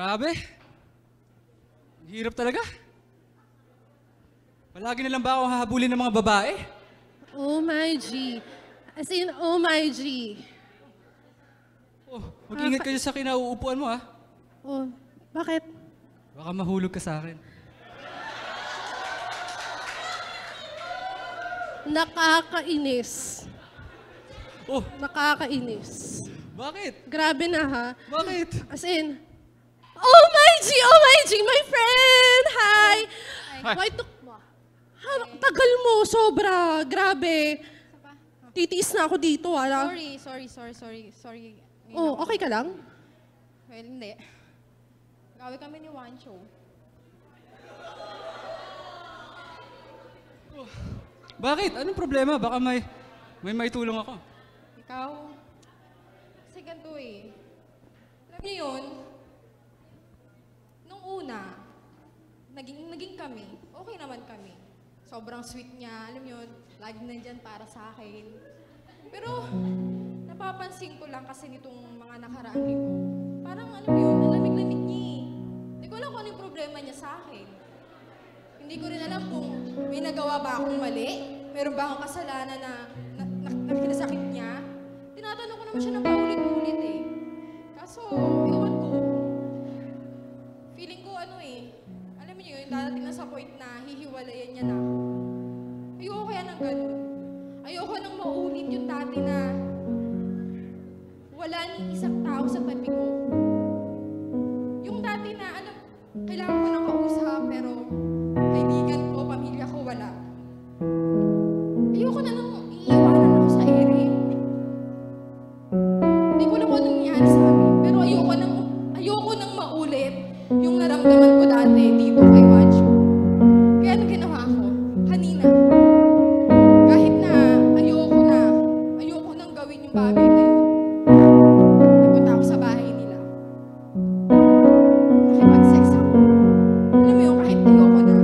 Grabe. Ang hirap talaga. Palagi na lang ba ako hahabulin ng mga babae? Oh my G. As in, oh my G. Oh, mag-ingat kayo sa kinauupuan mo, ha? Oh, bakit? Baka mahulog ka sa akin. Nakakainis. Oh, Nakakainis. bakit? Grabe na ha. Bakit? As in, oh my G, my friend! Hi! Hi. Why took mo? Tagal mo, sobra. Grabe. Titiis na ako dito, ala. Sorry. Oh, okay ka lang? Well, hindi. Gawin kami ni Wancho. Bakit? Anong problema? Baka may maitulong ako. Ikaw? Kasi ganito eh. Alam niyo yun, nung una, naging kami, okay naman kami. Sobrang sweet niya, alam niyo yun, lagi nandyan para sa akin. Pero, napapansin ko lang kasi nitong mga nakaraang linggo, parang alam mo yun, nalamig-lamig niya eh. Hindi ko alam kung ano yung problema niya sa akin. Hindi ko rin alam kung may nagawa ba akong mali, meron ba akong kasalanan na kinasakit niya. Tinatanong ko naman siya na paulit-ulit eh. Kaso, ewan ko. Feeling ko ano eh, alam niyo yun, dadating na sa point na hihiwalayan niya na ako. Ayoko kaya ng ganun. Ayoko nang maulit yung dati na wala ni isang tao sa tabi ko. Yung dati na, alam, kailangan ko ng kausap, pero kaibigan ko, pamilya ko, wala. Ayoko na nang iiwanan ako sa ere. Hindi ko alam kung anong nangyari sa amin, pero ayoko nang maulit yung naramdaman ko dati dito kay Wancho. Kaya anong ginawa ko? Kanina. Kahit na ayoko nang gawin yung bagay na yun. Napunta ako sa bahay nila. Nakipag-sex ako. Alam mo yun, kahit ayoko na.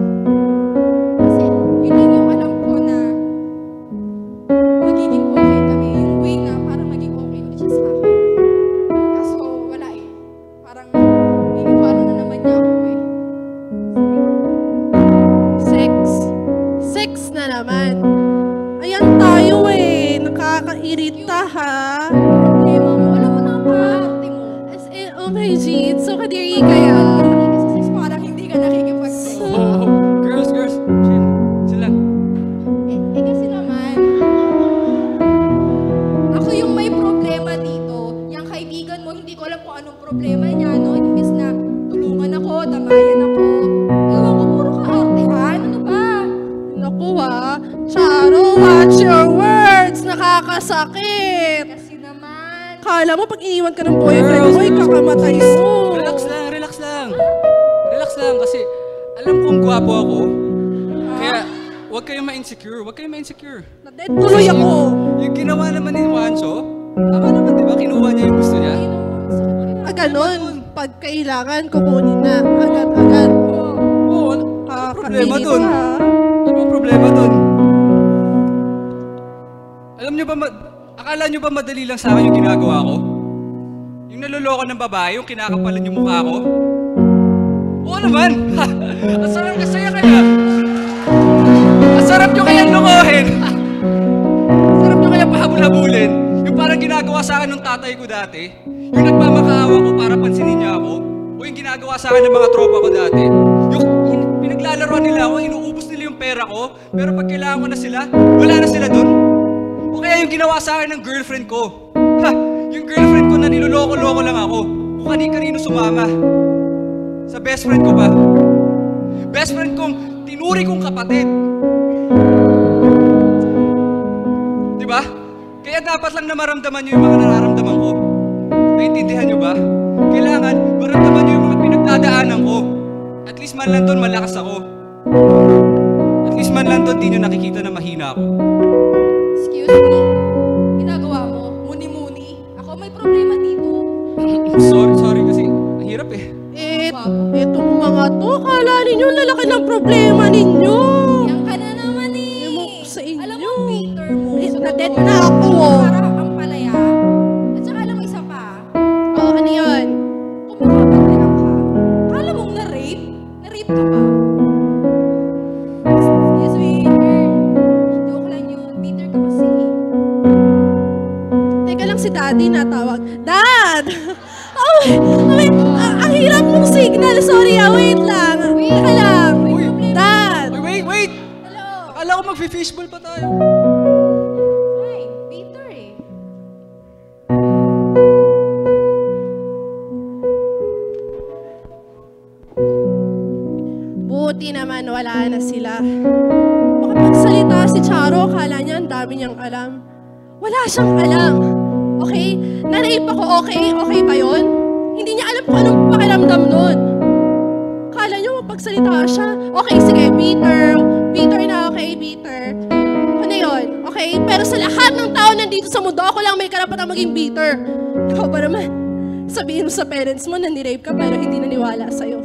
Kasi yun din yung alam ko na magiging okay kami. Yung way na parang maging okay ulit siya sa akin. Kaso wala eh. Parang iniwanan na naman niya ako eh. Sex na naman. Ayan tayo eh. Nakakairita ha. Problema mo, alam mo na ang paarte mo. As in, oh my G, it's so kadiri kaya. Kasi parang hindi ka nakikipag-sex. Oh, girls. Chill. Chill lang. Kasi naman, ako yung may problema dito. Yung kaibigan mo, hindi ko alam kung anong problema niya, no? Imbis na tulungan ako, damayan ako. Ewan ko, puro kaartehan. Ano ba? Naku Charo, watch your words. Nakakasakit. Kasi naman, Kala mo pag iniwan ka ng boyfriend mo, Girls. kakamatay mo. Relax lang kasi alam kong gwapo ako. Kaya huwag kayong ma-insecure. Na-dead tuloy ako. Yung ginawa naman ni Wancho, tama naman, di ba? Kinuha niya yung gusto niya. Ganon. Pag kailangan, kukunin na. Agad-agad. Oo, ano problema Kakainis dun? ka. Ano problema dun? Alam niyo ba, akala niyo ba madali lang sa akin yung ginagawa ko? Yung naloloko ng babae, yung kinakapalan yung mukha ko? Oo naman! Ang sarap kasaya kaya! Ang sarap nyo kaya lukohin! Ang sarap nyo kaya pahabol-habulin! Yung parang ginagawa sa akin ng tatay ko dati, yung nagmamakaawa ko para pansinin niya ako, o yung ginagawa sa akin ng mga tropa ko dati, yung pinaglalaroan nila ako, inuubos nila yung pera ko, pero pag kailangan ko na sila, wala na sila dun. O kaya yung ginawa sa akin ng girlfriend ko. Ha! Yung girlfriend ko na niloloko-loko lang ako. Kung kanino sumama. Sa best friend ko ba? Best friend kong tinuri kong kapatid. Diba? Kaya dapat lang na maramdaman nyo yung mga nararamdaman ko. Naintindihan nyo ba? Kailangan maramdaman nyo yung mga pinagdadaanan ko. At least man lang doon malakas ako. At least man lang doon di nyo nakikita na mahina ako. excuse me, ginagawa mo, muni-muni. Ako may problema dito. Sorry kasi hirap eh. Etong mga to, kala ninyo lalaki ng problema ninyo. Yan ka na naman eh. Ewan ko sa inyo. Alam mo, Peter mo. Na-dead na ako. Para ang palaya. At saka alam mo isa pa, Oh, ano yun? kung makapaglalang ka, si Daddy na tawag. Dad! Oh, wait, ang hirap mong signal. Sorry, wait lang. Teka lang. Dad! Wait! Hello. Akala ko mag-fishball pa tayo. Ay, Peter eh. Buti naman wala na sila. Makapagsalita si Charo, akala niya ang dami niyang alam. Wala siyang alam. Okay? Na-rape ako, okay? Okay ba yun? Hindi niya alam kung anong pakiramdam nun. Akala niyo mapagsalita siya. Okay, sige, Peter. Peter na, okay, Peter. Ano yun? Okay? Pero sa lahat ng tao nandito sa mundo, ako lang may karapatang maging Peter. Ikaw ba naman? Sabihin mo sa parents mo na ni-rape ka pero hindi naniwala sa'yo.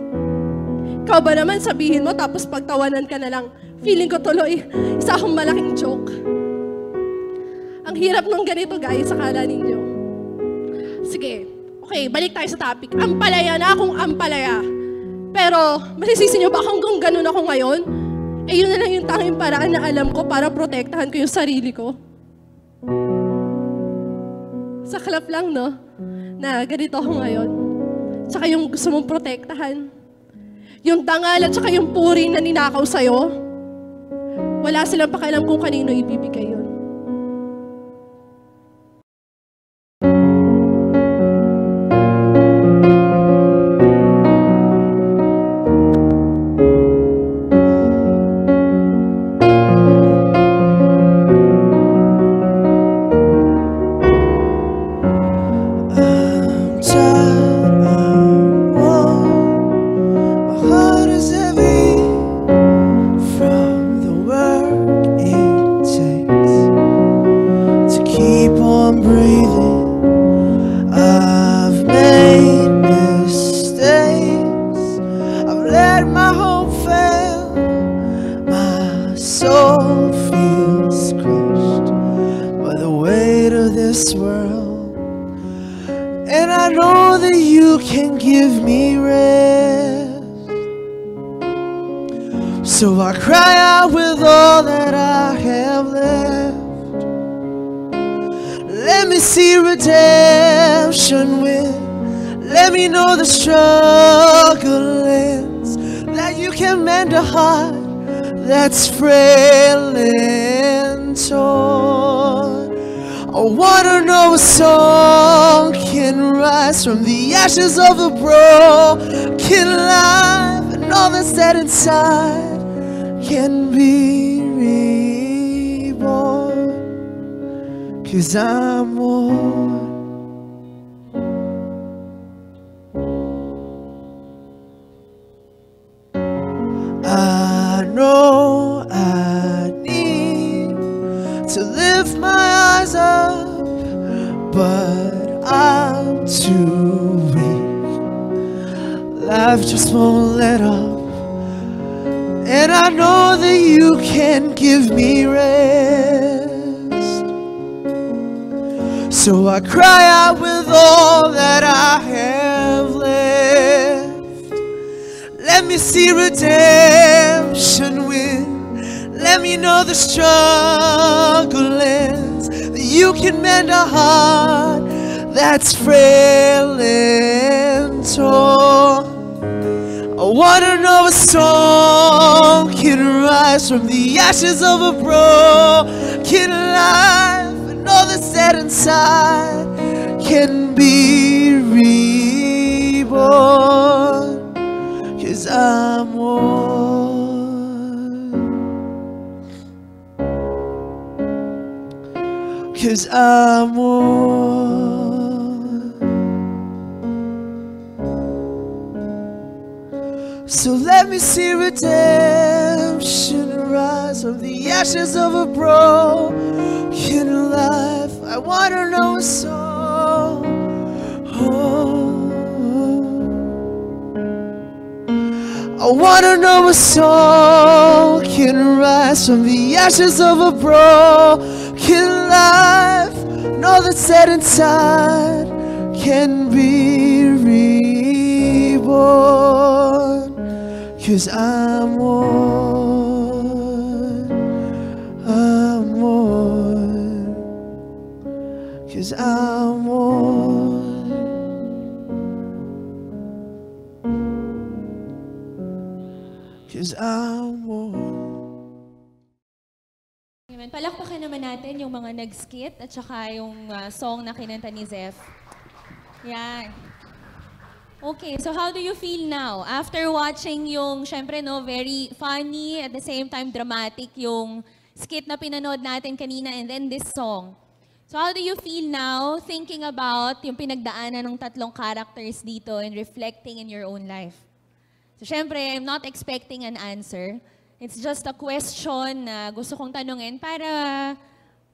Ikaw ba naman sabihin mo tapos pagtawanan ka na lang. Feeling ko tuloy, isa akong malaking joke. Ang hirap nung ganito guys, akala ninyo. Sige, okay, balik tayo sa topic. Ampalaya na akong ampalaya. Pero, masisisi nyo ba hanggang ganun ako ngayon? Eh yun na lang yung tanging paraan na alam ko para protektahan ko yung sarili ko. Saklap lang, no? Na ganito ako ngayon. Tsaka yung gusto mong protektahan. Yung dangal at tsaka yung puri na ninakaw sa'yo, wala silang pakialam kung kanino ibibigay yun. So I cry out with all that I have left. Let me see redemption win. Let me know the struggle ends. That you can mend a heart that's frail and torn. I wanna know a song can rise from the ashes of a broken life, and all that's dead inside can be reborn. 'Cause I'm one. I know I need to lift my eyes up, but I'm too weak. Life just won't let up. And I know that you can give me rest. So I cry out with all that I have left. Let me see redemption win. Let me know the struggle ends. That you can mend a heart that's frail and torn. I wanna know a song can rise from the ashes of a broken life, and all that's dead inside can be reborn. 'Cause I'm one. 'Cause I'm one. So let me see redemption rise from the ashes of a broken life. I wanna know a song. I wanna know a song can rise from the ashes of a broken life. And all that's dead inside can be reborn. 'Cause I'm one, I'm one, 'cause I'm 'cause I'm warm. Amen. Palakpakan naman natin yung mga nag-skit at saka yung song na kinanta ni Zeph. Yan. Okay, so how do you feel now? After watching yung, syempre no, very funny, at the same time dramatic yung skit na pinanood natin kanina and then this song. So how do you feel now thinking about yung pinagdaanan ng tatlong characters dito and reflecting in your own life? So syempre, I'm not expecting an answer. It's just a question na gusto kong tanungin para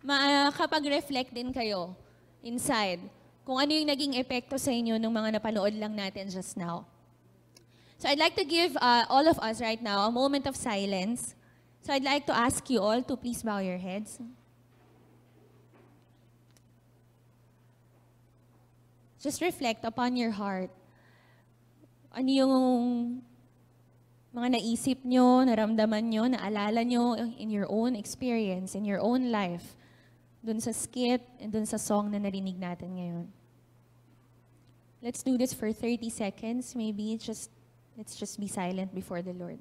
makapag-reflect din kayo inside kung ano yung naging epekto sa inyo ng mga napanood lang natin just now. So I'd like to give all of us right now a moment of silence. So I'd like to ask you all to please bow your heads. Just reflect upon your heart. Ano yung mga naisip nyo, naramdaman nyo, naalala nyo in your own experience, in your own life, dun sa skit and dun sa song na narinig natin ngayon. Let's do this for 30 seconds. Maybe let's just be silent before the Lord.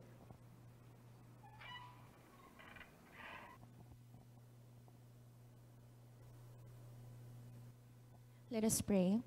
Let us pray.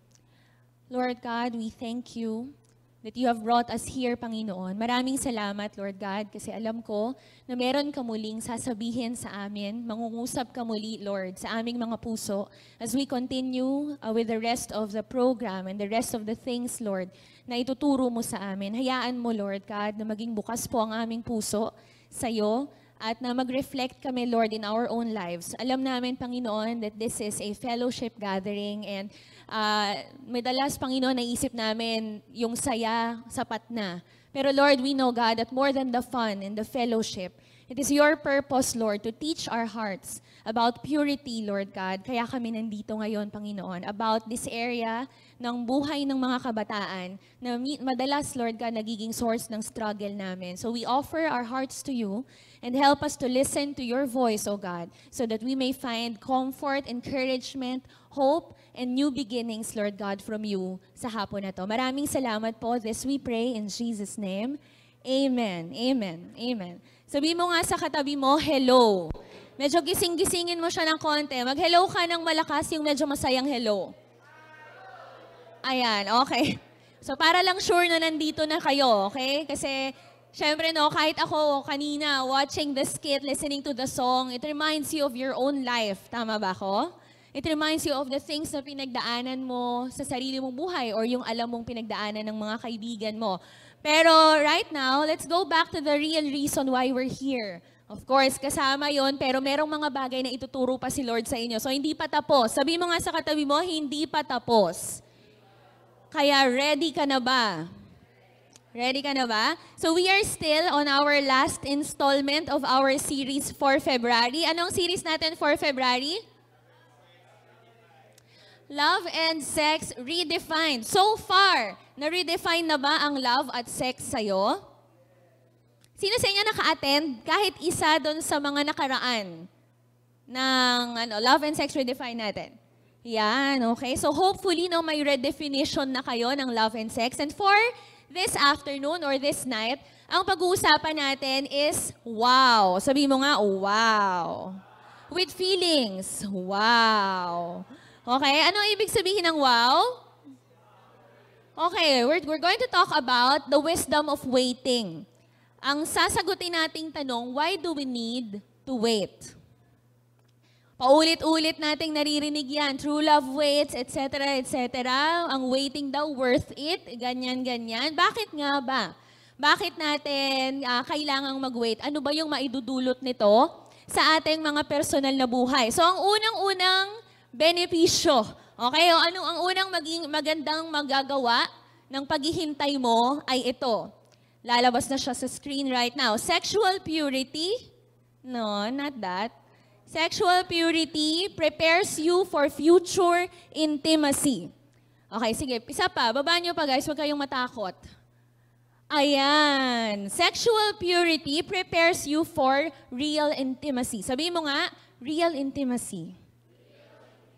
Lord God, we thank you that you have brought us here, Panginoon. Maraming salamat, Lord God, kasi alam ko na meron ka muling sasabihin sa amin, mangungusap ka muli, Lord, sa aming mga puso as we continue with the rest of the program and the rest of the things, Lord, na ituturo mo sa amin. Hayaan mo, Lord God, na maging bukas po ang aming puso sa iyo at na mag-reflect kami, Lord, in our own lives. Alam namin, Panginoon, that this is a fellowship gathering and madalas, Panginoon, naisip namin yung saya, sapat na. Pero Lord, we know, God, that more than the fun and the fellowship, it is your purpose, Lord, to teach our hearts about purity, Lord God. Kaya kami nandito ngayon, Panginoon, about this area ng buhay ng mga kabataan na madalas, Lord God, nagiging source ng struggle namin. So we offer our hearts to you and help us to listen to your voice, O God, so that we may find comfort, encouragement, hope, and new beginnings, Lord God, from you sa hapon na to. Maraming salamat po. This we pray in Jesus' name. Amen. Amen. Amen. Sabi mo nga sa katabi mo, hello. Medyo gising-gisingin mo siya ng konti. Mag-hello ka ng malakas yung medyo masayang hello. Ayan, okay. So para lang sure na nandito na kayo, okay? Kasi syempre no, kahit ako kanina watching the skit, listening to the song, it reminds you of your own life. Tama ba ako? It reminds you of the things na pinagdaanan mo sa sarili mong buhay or yung alam mong pinagdaanan ng mga kaibigan mo. Pero right now, let's go back to the real reason why we're here. Of course, kasama yon, pero merong mga bagay na ituturo pa si Lord sa inyo. So hindi pa tapos. Sabi mo nga sa katabi mo, hindi pa tapos. Kaya ready ka na ba? Ready ka na ba? So we are still on our last installment of our series for February. Anong series natin for February? Love and Sex Redefined. So far, na-redefine na ba ang love at sex sa'yo? Sino sa inyo naka-attend kahit isa doon sa mga nakaraan ng Love and Sex Redefined natin? Yan, okay. So hopefully, no, may redefinition na kayo ng love and sex. And for this afternoon or this night, ang pag-uusapan natin is wow. Sabi mo nga, wow. With feelings, wow. Okay, ano ibig sabihin ng wow? Okay, we're going to talk about the wisdom of waiting. Ang sasagutin nating tanong, why do we need to wait? Paulit-ulit nating naririnig yan. True love waits, etc., etc. Ang waiting daw worth it, ganyan-ganyan. Bakit nga ba? Bakit natin kailangang mag-wait? Ano ba yung maidudulot nito sa ating mga personal na buhay? So ang unang-unang benepisyo. Okay? O ano ang unang magandang magagawa ng paghihintay mo ay ito. Lalabas na siya sa screen right now. Sexual purity? No, not that. Sexual purity prepares you for future intimacy. Okay, sige. Isa pa. Baba niyo pa guys. Huwag kayong matakot. Ayan. Sexual purity prepares you for real intimacy. Sabihin mo nga, real intimacy.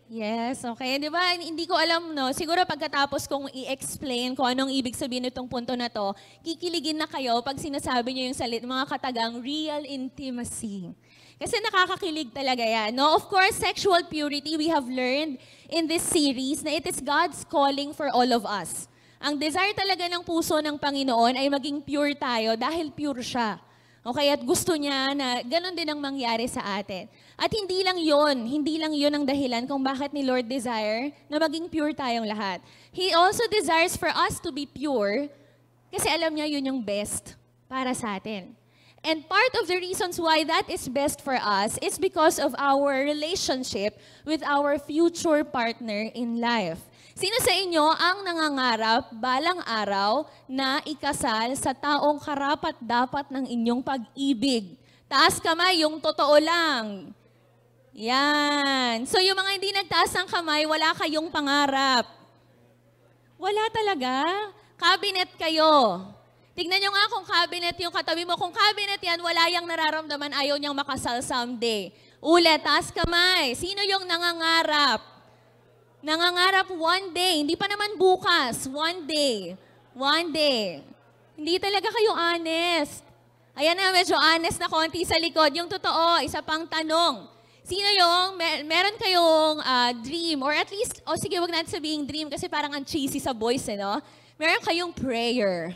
Yes, okay. Di ba, hindi ko alam, no? Siguro pagkatapos kong i-explain kung anong ibig sabihin nitong punto na to, kikiligin na kayo pag sinasabi niyo yung mga katagang real intimacy. Kasi nakakakilig talaga yan, no? Of course, sexual purity, we have learned in this series na it is God's calling for all of us. Ang desire talaga ng puso ng Panginoon ay maging pure tayo dahil pure siya. Okay, at gusto niya na ganun din ang mangyari sa atin. At hindi lang yon ang dahilan kung bakit ni Lord desire na maging pure tayong lahat. He also desires for us to be pure kasi alam niya yun yung best para sa atin. And part of the reasons why that is best for us is because of our relationship with our future partner in life. Sino sa inyo ang nangangarap balang araw na ikasal sa taong karapat-dapat ng inyong pag-ibig? Taas kamay, yung totoo lang. Yan. So yung mga hindi nagtaas ng kamay, wala kayong pangarap. Wala talaga. Cabinet kayo. Tignan nyo nga kung cabinet yung katabi mo. Kung cabinet yan, wala yang nararamdaman, ayaw niyang makasal someday. Ulit, taas kamay. Sino yung nangangarap? Nangangarap one day, hindi pa naman bukas, one day. One day. Hindi talaga kayo honest. Ayan na, medyo honest na konti sa likod. Yung totoo, isa pang tanong. Sino yung, meron kayong dream, or at least, sige, wag natin sabihin dream kasi parang ang cheesy sa voice, no? Meron kayong prayer.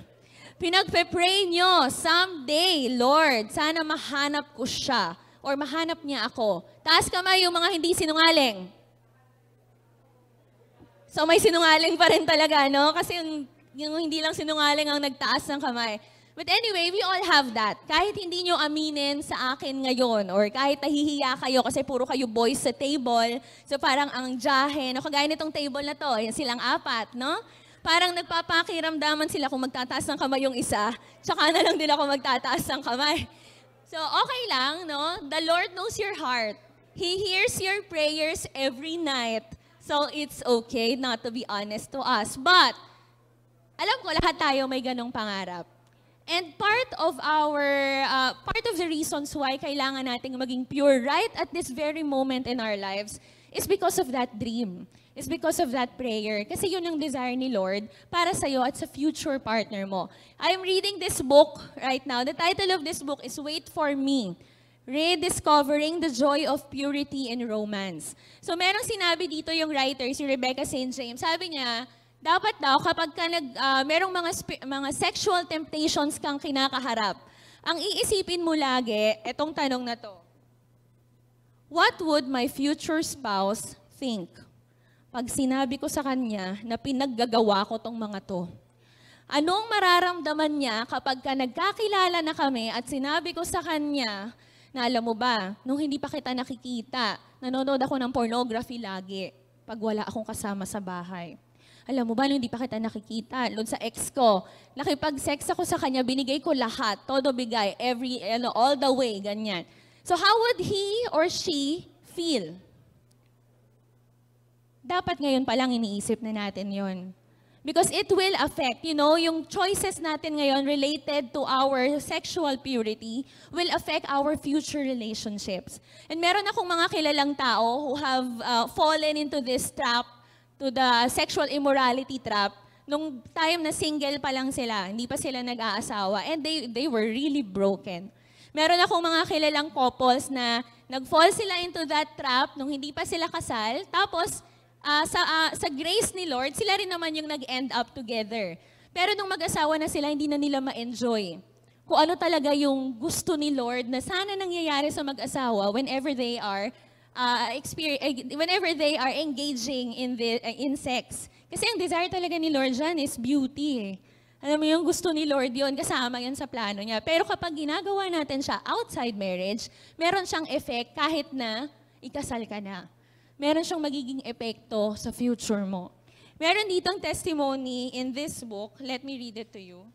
Pinagpe-pray nyo, someday, Lord, sana mahanap ko siya, or mahanap niya ako. Taas kamay yung mga hindi sinungaling. So may sinungaling pa rin talaga, no? Kasi yung hindi lang sinungaling ang nagtaas ng kamay. But anyway, we all have that. Kahit hindi nyo aminin sa akin ngayon, or kahit nahihiya kayo kasi puro kayo boys sa table, so parang ang jahe, no? Kagaya nitong table na to, yan silang apat, no? Parang nagpapakiramdaman sila kung magtataas ng kamay yung isa, tsaka na lang din ako magtataas ng kamay. So okay lang, no? The Lord knows your heart. He hears your prayers every night. So it's okay not to be honest to us. But, alam ko lahat tayo may ganong pangarap. And part of the reasons why kailangan nating maging pure right at this very moment in our lives is because of that dream. It's because of that prayer. Kasi yun ang desire ni Lord para sa'yo at sa future partner mo. I'm reading this book right now. The title of this book is Wait for Me. Rediscovering the Joy of Purity in Romance. So merong sinabi dito yung writer, si Rebecca St. James. Sabi niya, dapat daw kapag merong mga sexual temptations kang kinakaharap, ang iisipin mo lagi, etong tanong na to. What would my future spouse think pag sinabi ko sa kanya na pinaggagawa ko tong mga to? Anong mararamdaman niya kapag nagkakilala na kami at sinabi ko sa kanya na alam mo ba, nung hindi pa kita nakikita, nanonood ako ng pornography lagi pag wala akong kasama sa bahay. Alam mo ba, nung hindi pa kita nakikita, doon sa ex ko, nakipag-sex ako sa kanya, binigay ko lahat, todo bigay, all the way, ganyan. So how would he or she feel? Dapat ngayon pa lang iniisip na natin yon. Because it will affect, yung choices natin ngayon related to our sexual purity will affect our future relationships. And meron akong mga kilalang tao who have fallen into this trap, to the sexual immorality trap, nung time na single pa lang sila, hindi pa sila nag-aasawa, and they were really broken. Meron akong mga kilalang couples na nag-fall sila into that trap nung hindi pa sila kasal, tapos sa grace ni Lord, sila rin naman yung nag-end up together. Pero nung mag-asawa na sila, hindi na nila ma-enjoy kung ano talaga yung gusto ni Lord na sana nangyayari sa mag-asawa whenever they are engaging in sex. Kasi ang desire talaga ni Lord dyan is beauty. Alam mo yung gusto ni Lord yun, kasama yan sa plano niya. Pero kapag ginagawa natin siya outside marriage, meron siyang effect kahit na ikasal ka na. Meron siyang magiging epekto sa future mo. Meron ditong testimony in this book. Let me read it to you.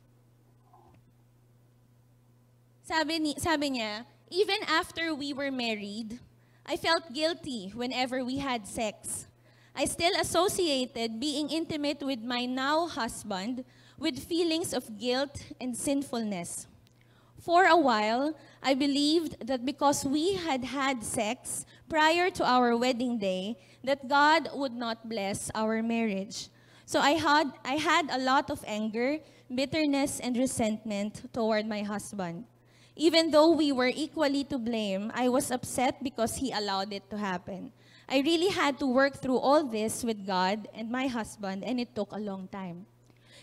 Sabi niya, even after we were married, I felt guilty whenever we had sex. I still associated being intimate with my now husband with feelings of guilt and sinfulness. For a while, I believed that because we had had sex prior to our wedding day, that God would not bless our marriage. So I had a lot of anger, bitterness, and resentment toward my husband. Even though we were equally to blame, I was upset because he allowed it to happen. I really had to work through all this with God and my husband, and it took a long time.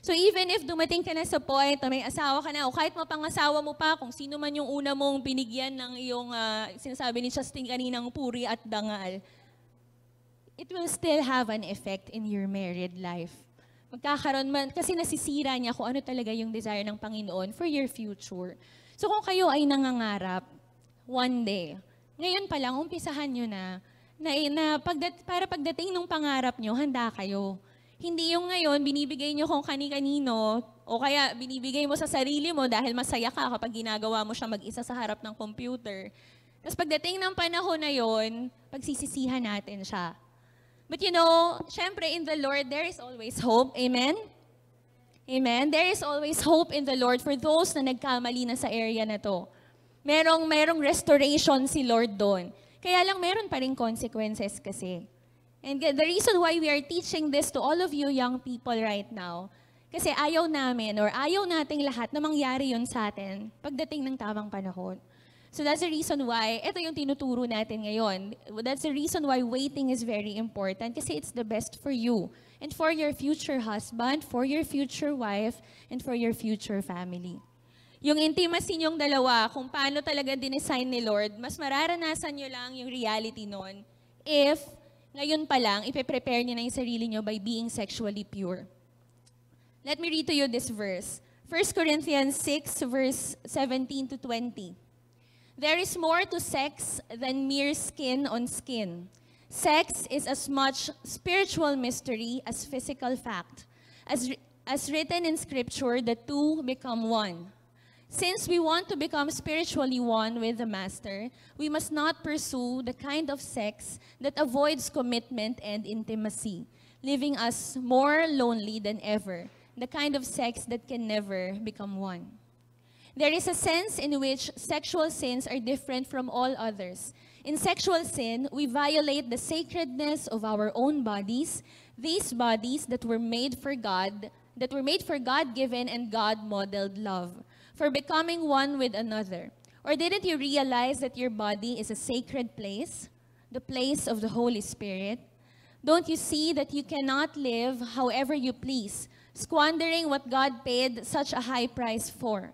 So even if dumating ka na sa point na may asawa ka na, o kahit mapangasawa mo pa, kung sino man yung una mong binigyan ng iyong, sinasabi ni Justin kaninang puri at dangal, it will still have an effect in your married life. Magkakaroon man, kasi nasisira niya kung ano talaga yung desire ng Panginoon for your future. So kung kayo ay nangangarap, one day, ngayon pa lang, umpisahan nyo na para pagdating ng pangarap nyo, handa kayo. Hindi yung ngayon, binibigay nyo kung kani-kanino, o kaya binibigay mo sa sarili mo dahil masaya ka kapag ginagawa mo siya mag-isa sa harap ng computer. Tapos pagdating ng panahon na yon, pagsisisihan natin siya. But you know, syempre in the Lord, there is always hope. Amen? Amen? There is always hope in the Lord for those na nagkamali na sa area na to. Merong restoration si Lord doon. Kaya lang meron pa rin consequences kasi. And the reason why we are teaching this to all of you young people right now, kasi ayaw namin or ayaw nating lahat na mangyari yun sa atin pagdating ng tamang panahon. So that's the reason why, ito yung tinuturo natin ngayon. That's the reason why waiting is very important kasi it's the best for you and for your future husband, for your future wife, and for your future family. Yung intimacy niyong dalawa, kung paano talaga dinesign ni Lord, mas mararanasan niyo lang yung reality nun if ngayon pa lang, ipe-prepare niyo na yung sarili niyo by being sexually pure. Let me read to you this verse. 1 Corinthians 6, verse 17 to 20. There is more to sex than mere skin on skin. Sex is as much spiritual mystery as physical fact. As written in Scripture, the two become one. Since we want to become spiritually one with the Master, we must not pursue the kind of sex that avoids commitment and intimacy, leaving us more lonely than ever, the kind of sex that can never become one. There is a sense in which sexual sins are different from all others. In sexual sin, we violate the sacredness of our own bodies, these bodies that were made for God, God-given and God-modeled love, for becoming one with another. Or didn't you realize that your body is a sacred place, the place of the Holy Spirit? Don't you see that you cannot live however you please, squandering what God paid such a high price for?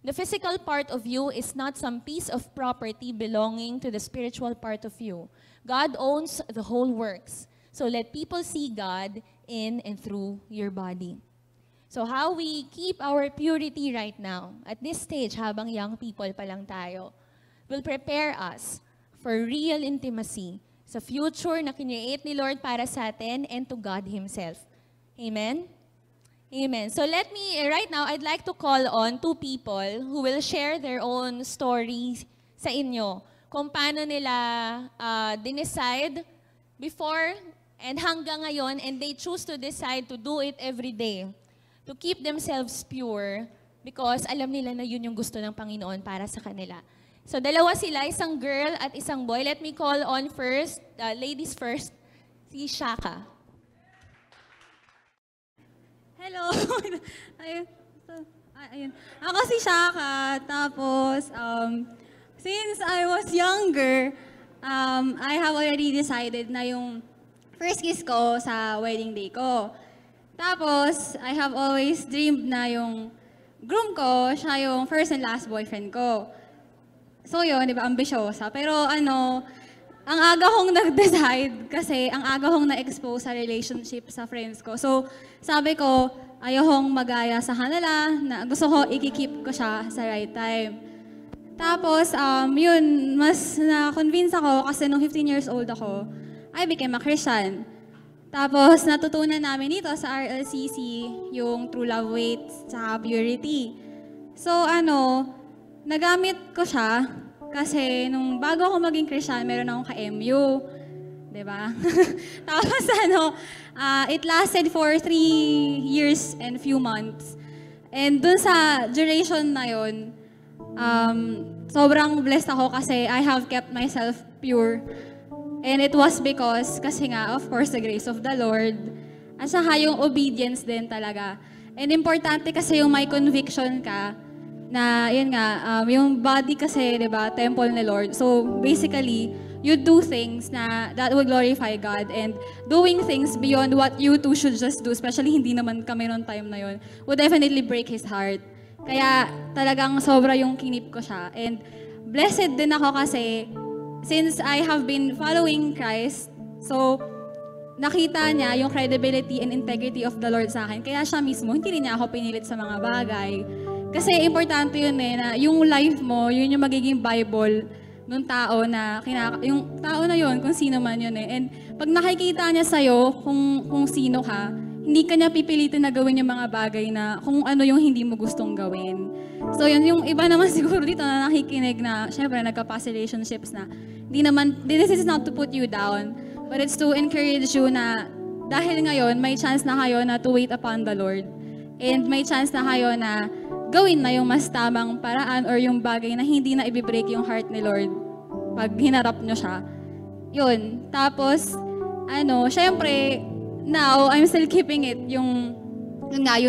The physical part of you is not some piece of property belonging to the spiritual part of you. God owns the whole works. So let people see God in and through your body. So how we keep our purity right now, at this stage, habang young people pa lang tayo, will prepare us for real intimacy sa future na kinreate ni Lord para sa atin and to God Himself. Amen? Amen. So right now, I'd like to call on two people who will share their own stories sa inyo. Kung paano nila dinecide before and hanggang ngayon, and they choose to decide to do it every day. To keep themselves pure because alam nila na yun yung gusto ng Panginoon para sa kanila. So dalawa sila, isang girl at isang boy. Let me call on first, ladies first, si Shaka. Hello! Ayun. Ako si Shaka, tapos since I was younger, I have already decided na yung first kiss ko sa wedding day ko. Tapos, I have always dreamed na yung groom ko, siya yung first and last boyfriend ko. So yun, di ba, ambisyosa. Pero ang aga kong nag-decide kasi ang aga kong na-expose sa relationship sa friends ko. So, sabi ko, ayokong magaya sa kanila, na gusto ko i-keep ko siya sa right time. Tapos, yun, mas na-convince ako kasi nung 15 years old ako, I became a Christian. Tapos, natutunan namin dito sa RLCC yung true love waits sa purity. So, nagamit ko siya kasi nung bago ako maging Christian, meron akong ka-MU. Diba? Tapos, it lasted for 3 years and few months. And dun sa duration na yun, sobrang blessed ako kasi I have kept myself pure. And it was because, kasi nga, of course, the grace of the Lord, at saka yung obedience din talaga. And importante kasi yung may conviction ka, na, yun nga, yung body kasi, di ba, temple ni Lord. So, basically, you do things na that will glorify God, and doing things beyond what you two should just do, especially hindi naman kami noong time na yun, would definitely break His heart. Kaya talagang sobra yung kinip ko siya. And blessed din ako kasi since I have been following Christ, so nakita niya yung credibility and integrity of the Lord sa akin. Kaya siya mismo, hindi rin niya ako pinilit sa mga bagay. Kasi importante yun na yung life mo, yun yung magiging Bible nung tao na, yung tao na yun, kung sino man yun eh. And pag nakikita niya sa'yo kung sino ka, hindi ka niya pipilitin na gawin yung mga bagay na kung ano yung hindi mo gustong gawin. So yun, yung iba naman siguro dito na nakikinig na, syempre, nagka-past relationships na, this is not to put you down, but it's to encourage you na dahil ngayon, may chance na kayo na to wait upon the Lord. And may chance na kayo na gawin na yung mas tamang paraan or yung bagay na hindi na i-break yung heart ni Lord pag hinarap nyo siya. Yun. Tapos, syempre, now, I'm still keeping it. Yung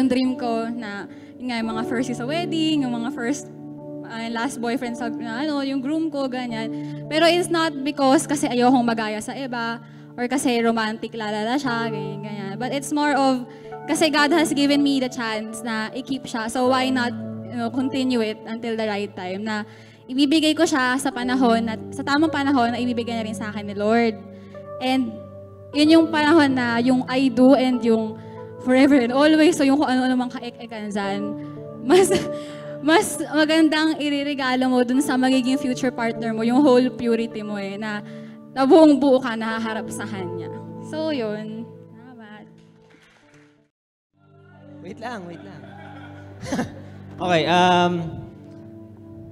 dream ko na, yung mga first is a wedding, yung mga first, last boyfriend sa, yung groom ko, ganyan. Pero it's not because kasi ayokong magaya sa iba, or kasi romantic lalala siya, ganyan. But it's more of, kasi God has given me the chance na i-keep siya. So why not continue it until the right time na ibibigay ko siya sa panahon at sa tamang panahon na ibibigay na rin sa akin ni Lord. And yun yung panahon na yung I do and yung forever and always, so yung kung ano-ano mang kaek-ekan dyan, mas magandang iririgalo mo dun sa magiging future partner mo, yung whole purity mo na buong buo ka nahaharap sa kanya. So yun. Wait lang. Okay,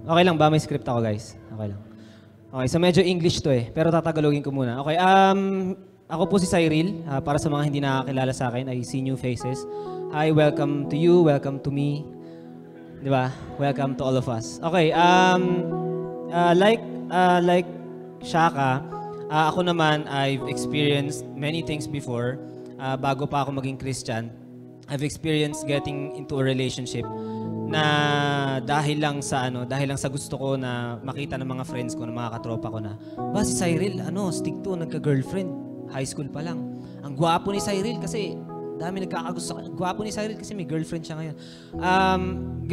okay lang ba? May script ako, guys. Okay lang. Okay, so medyo English to eh, pero tatagalogin ko muna. Okay, ako po si Cyril. Para sa mga hindi nakakilala sa akin, I see new faces. Hi, welcome to you, welcome to me. Di ba? Welcome to all of us. Okay, like Shaka, ako naman, I've experienced many things before. Bago pa ako maging Christian, I've experienced getting into a relationship na dahil lang sa gusto ko na makita ng mga friends ko, ng mga katropa ko na, si Cyril, stick to, nagka-girlfriend, high school pa lang. Ang gwapo ni Cyril kasi, dami nagkakagusto. Gwapo ni Cyril kasi may girlfriend siya ngayon.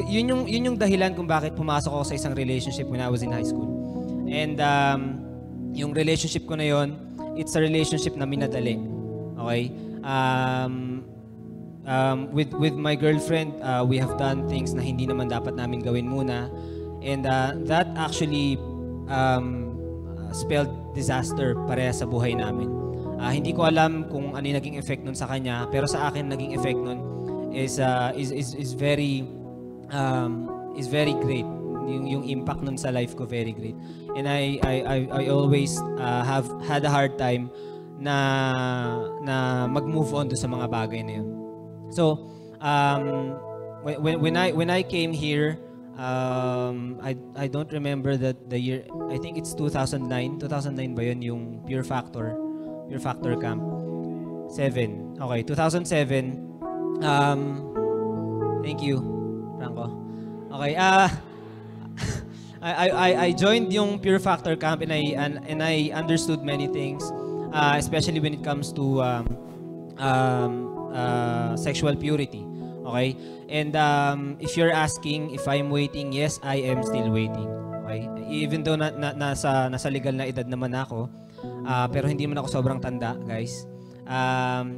Yun yung dahilan kung bakit pumasok ako sa isang relationship when I was in high school. And yung relationship ko na yun, it's a relationship na minadali. Okay? With my girlfriend, we have done things na hindi naman dapat namin gawin muna. And that actually spelled disaster pareha sa buhay namin. Hindi ko alam kung ano yung naging effect nun sa kanya, pero sa akin naging effect nun is very great. Yung impact nun sa life ko very great. And I always have had a hard time na mag-move on do sa mga bagay na yun. So, when I came here, I don't remember the year. I think it's 2009. 2009 ba yun yung Pure Factor Camp? 7. Okay, 2007. Thank you, Franco. Okay, I joined yung Pure Factor Camp and I understood many things, especially when it comes to sexual purity. Okay? And if you're asking if I'm waiting, yes, I am still waiting. Okay? Even though nasa legal na edad naman ako, pero hindi man ako sobrang tanda, guys.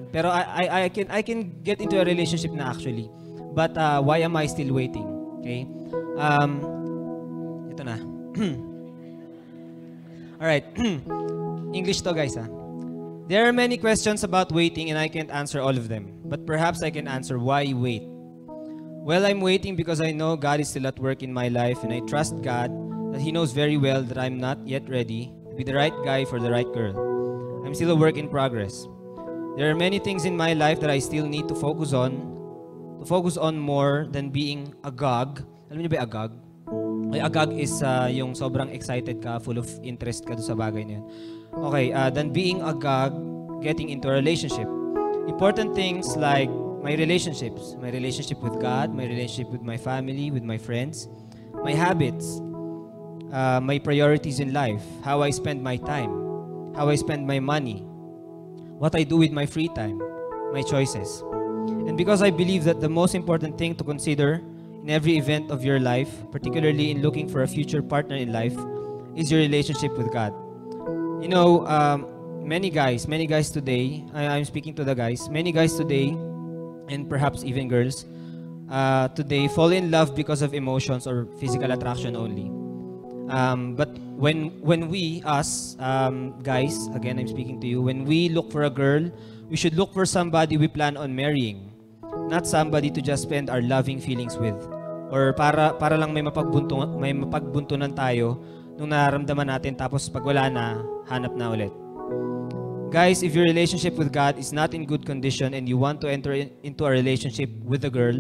Pero I can get into a relationship na actually. But why am I still waiting? Okay? Ito na. Alright. English to, guys, ha? There are many questions about waiting and I can't answer all of them. But perhaps I can answer why wait. Well, I'm waiting because I know God is still at work in my life and I trust God that He knows very well that I'm not yet ready to be the right guy for the right girl. I'm still a work in progress. There are many things in my life that I still need to focus on more than being agog. Alam niyo ba agog? Okay, agag is yung sobrang excited ka, full of interest ka doon sa bagay na yun. Okay, then being agag, getting into a relationship. Important things like my relationships with God, my relationship with my family, with my friends, my habits, my priorities in life, how I spend my time, how I spend my money, what I do with my free time, my choices. And because I believe that the most important thing to consider in every event of your life, particularly in looking for a future partner in life, is your relationship with God. You know, many guys today, I'm speaking to the guys, many guys today, and perhaps even girls, today fall in love because of emotions or physical attraction only. But when we, us, guys, again, I'm speaking to you, when we look for a girl, we should look for somebody we plan on marrying, not somebody to just spend our loving feelings with, or para lang may mapagbuntunan tayo nung nararamdaman natin tapos pag wala na, hanap na ulit. Guys, if your relationship with God is not in good condition and you want to enter into a relationship with a girl,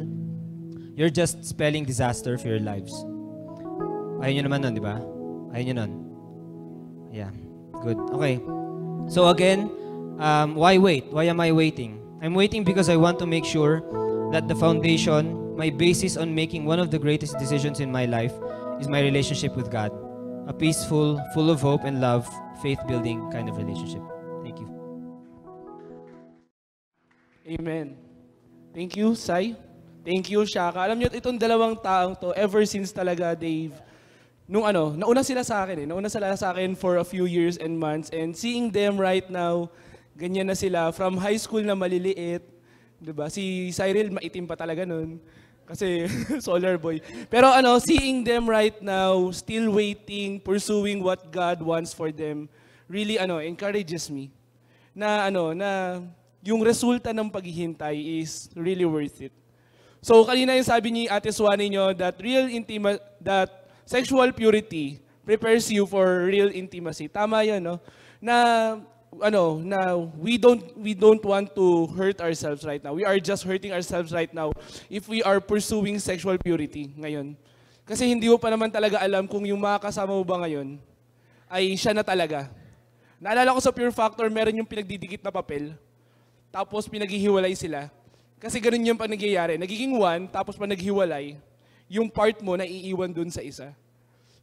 you're just spelling disaster for your lives. Ayaw nyo naman nun, di ba? Ayaw nyo nun. Yeah, good. Okay. So again, why wait? Why am I waiting? I'm waiting because I want to make sure that the foundation, my basis on making one of the greatest decisions in my life is my relationship with God. A peaceful, full of hope and love, faith-building kind of relationship. Thank you. Amen. Thank you, Sai. Thank you, Shaka. Alam niyo, itong dalawang taong to, ever since talaga, Dave, nauna sila sa akin Nauna sila sa akin for a few years and months, and seeing them right now, ganyan na sila, from high school na maliliit, diba? Si Cyril, maitim pa talaga nun. Kasi solar boy. Pero seeing them right now, still waiting, pursuing what God wants for them, really encourages me. Na yung resulta ng paghihintay is really worth it. So kanina yung sabi ni Ate Swanee nyo that that sexual purity prepares you for real intimacy. Tama 'yun, no? Na we don't want to hurt ourselves right now. We are just hurting ourselves right now if we are pursuing sexual purity ngayon. Kasi hindi mo pa naman talaga alam kung yung mga kasama mo ba ngayon ay siya na talaga. Naalala ko sa Pure Factor, meron yung pinagdidikit na papel, tapos pinaghihiwalay sila. Kasi ganun yung pag nangyayari. Nagiging one, tapos pag naghiwalay, yung part mo na iiwan dun sa isa.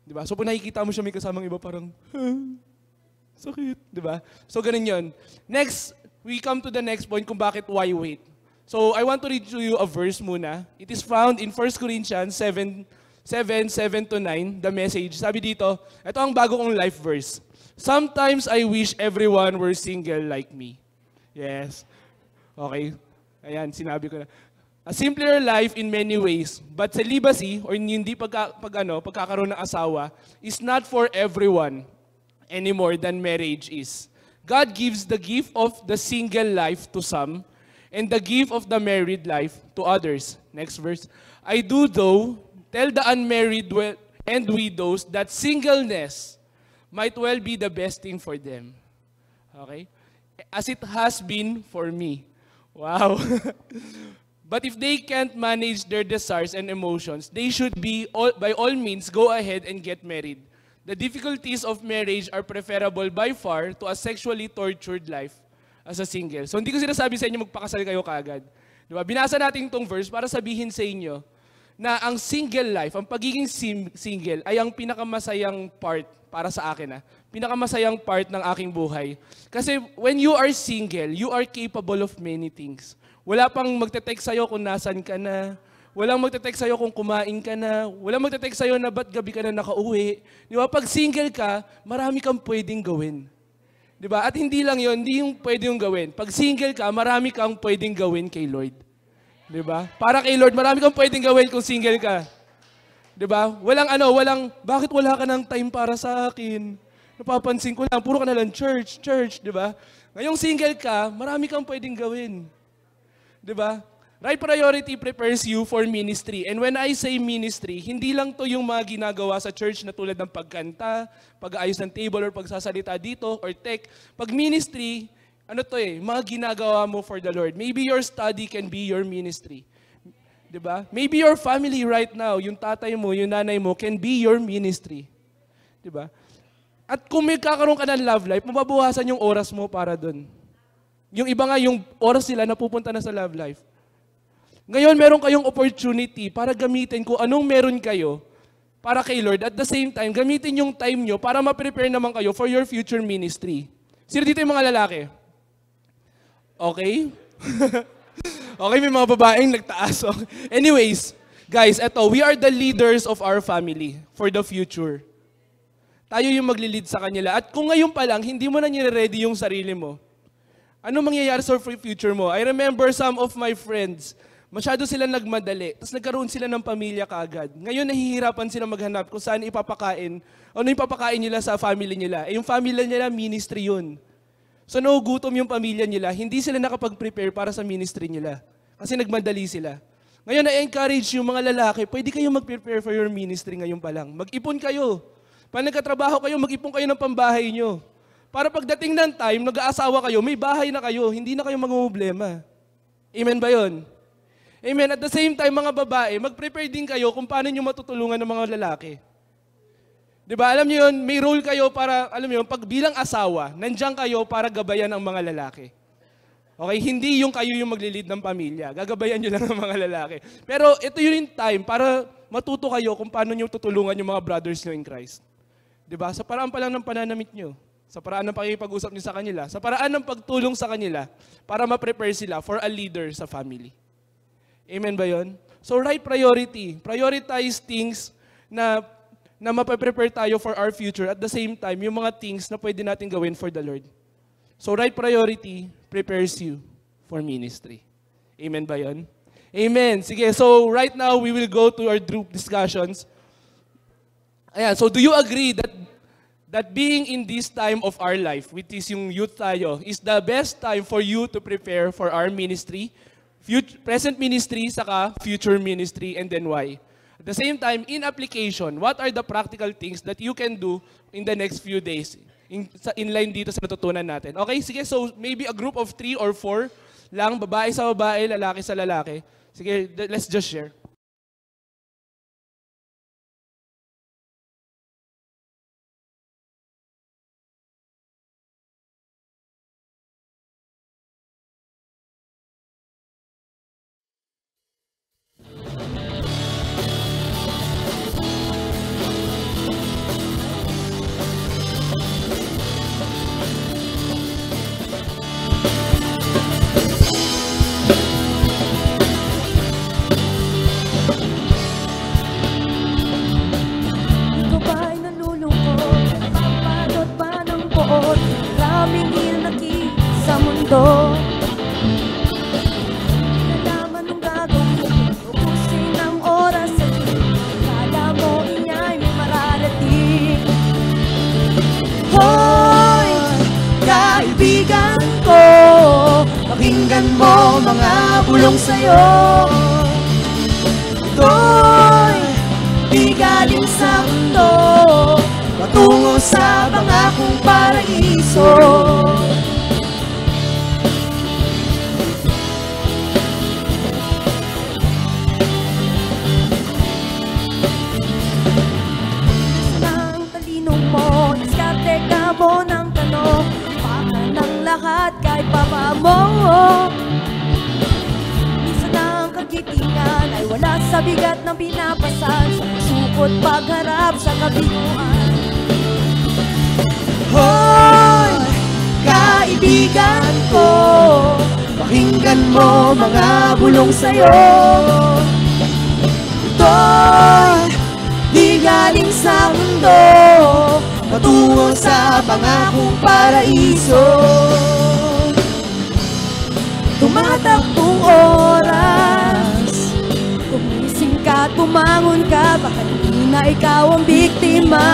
Diba? So pag nakikita mo siya may kasamang iba, parang, sakit, diba? So ganun yun. Next, we come to the next point kung bakit why wait. So I want to read to you a verse muna. It is found in 1 Corinthians 7:7-9, the message. Sabi dito, ito ang bago kong life verse. Sometimes I wish everyone were single like me. Yes. Okay. Ayan, sinabi ko na. A simpler life in many ways, but celibacy, or hindi pagkakaroon ng asawa, is not for everyone any more than marriage is. God gives the gift of the single life to some, and the gift of the married life to others. Next verse. I do though tell the unmarried and widows that singleness might well be the best thing for them. Okay? As it has been for me. Wow. But if they can't manage their desires and emotions, they should by all means go ahead and get married. The difficulties of marriage are preferable by far to a sexually tortured life as a single. So hindi ko sinasabi sa inyo magpakasal kayo kaagad. Diba? Binasa natin itong verse para sabihin sa inyo na ang single life, ang pagiging single ay ang pinakamasayang part para sa akin. Pinakamasayang part ng aking buhay. Kasi when you are single, you are capable of many things. Wala pang magte-text sa'yo kung nasan ka na. Walang magte-text sa'yo kung kumain ka na. Walang magte-text sa'yo na ba't gabi ka na nakauwi. Di ba? Pag single ka, marami kang pwedeng gawin. Di ba? At hindi lang yon, hindi yung pwede yung gawin. Pag single ka, marami kang pwedeng gawin kay Lord. Di ba? Para kay Lord, marami kang pwedeng gawin kung single ka. Di ba? Bakit wala ka ng time para sa akin? Napapansin ko lang, puro ka na lang church, di ba? Ngayong single ka, marami kang pwedeng gawin. Di ba? Right priority prepares you for ministry. And when I say ministry, hindi lang to yung mga ginagawa sa church na tulad ng pagkanta, pag-aayos ng table, or pagsasalita dito, or tech. Pag ministry, mga ginagawa mo for the Lord. Maybe your study can be your ministry. Diba? Maybe your family right now, yung tatay mo, yung nanay mo, can be your ministry. Diba? At kung may kakaroon ka ng love life, mababawasan yung oras mo para dun. Yung iba nga, yung oras nila napupunta na sa love life. Ngayon, meron kayong opportunity para gamitin kung anong meron kayo para kay Lord. At the same time, gamitin yung time nyo para ma-prepare naman kayo for your future ministry. Sino dito yung mga lalaki? Okay? Okay, may mga babaeng nagtaas. Anyways, guys, eto, we are the leaders of our family for the future. Tayo yung magli-lead sa kanila. At kung ngayon pa lang, hindi mo na nire-ready yung sarili mo, ano mangyayari sa future mo? I remember some of my friends, masyado sila nagmadali, tapos nagkaroon sila ng pamilya kaagad. Ngayon, nahihirapan sila maghanap kung saan ipapakain, ano yung papakain nila sa family nila. Eh, yung family nila, ministry yun. So nagugutom yung pamilya nila, hindi sila nakapag-prepare para sa ministry nila. Kasi nagmadali sila. Ngayon, na-encourage yung mga lalaki, pwede kayong mag-prepare for your ministry ngayon pa lang. Mag-ipon kayo. Pag nagkatrabaho kayo, mag-ipon kayo ng pambahay nyo. Para pagdating ng time, nag-aasawa kayo, may bahay na kayo, hindi na kayo mag-problema. Amen ba yun? Amen. At the same time, mga babae, mag-prepare din kayo kung paano nyo matutulungan ng mga lalaki. Diba? Alam niyo yun, may role kayo para, alam niyo yun, pag bilang asawa, nandiyan kayo para gabayan ang mga lalaki. Okay? Hindi yung kayo yung maglilid ng pamilya. Gagabayan nyo lang ang mga lalaki. Pero ito yun yung time para matuto kayo kung paano nyo tutulungan yung mga brothers nyo in Christ. Diba? Sa paraan pa lang ng pananamit nyo. Sa paraan ng pakikipag-usap nyo sa kanila. Sa paraan ng pagtulong sa kanila para ma-prepare sila for a leader sa family. Amen ba yun? So right priority. Prioritize things na mapaprepare tayo for our future. At the same time, yung mga things na pwede natin gawin for the Lord. So right priority prepares you for ministry. Amen ba yun? Amen. Sige, so right now, we will go to our group discussions. Ayan, so do you agree that being in this time of our life, which is yung youth tayo, is the best time for you to prepare for our ministry, present ministry, saka future ministry, and then why? At the same time, in application, what are the practical things that you can do in the next few days? In line dito sa natutunan natin. Okay, sige, so maybe a group of 3 or 4 lang, babae sa babae, lalaki sa lalaki. Sige, let's just share. Pakinggan mo mga bulong sa'yo. Ito'y di galing sa mundo, patungo sa pangakong paraiso. Ang talino mo, diskarte ka mo ng tanong, baka ng lahat kahit papa mo. Minsan ang kagitingan ay wala sa bigat ng pinapasan, sumusukot pagharap sa kabiguan. Hoy, kaibigan ko, pakinggan mo mga bulong sa'yo. Ito'y di galing sa mundo, patungo sa pangakong paraiso. Tumatakbong oras, gumising ka at bumangon ka, baka hindi na ikaw ang biktima.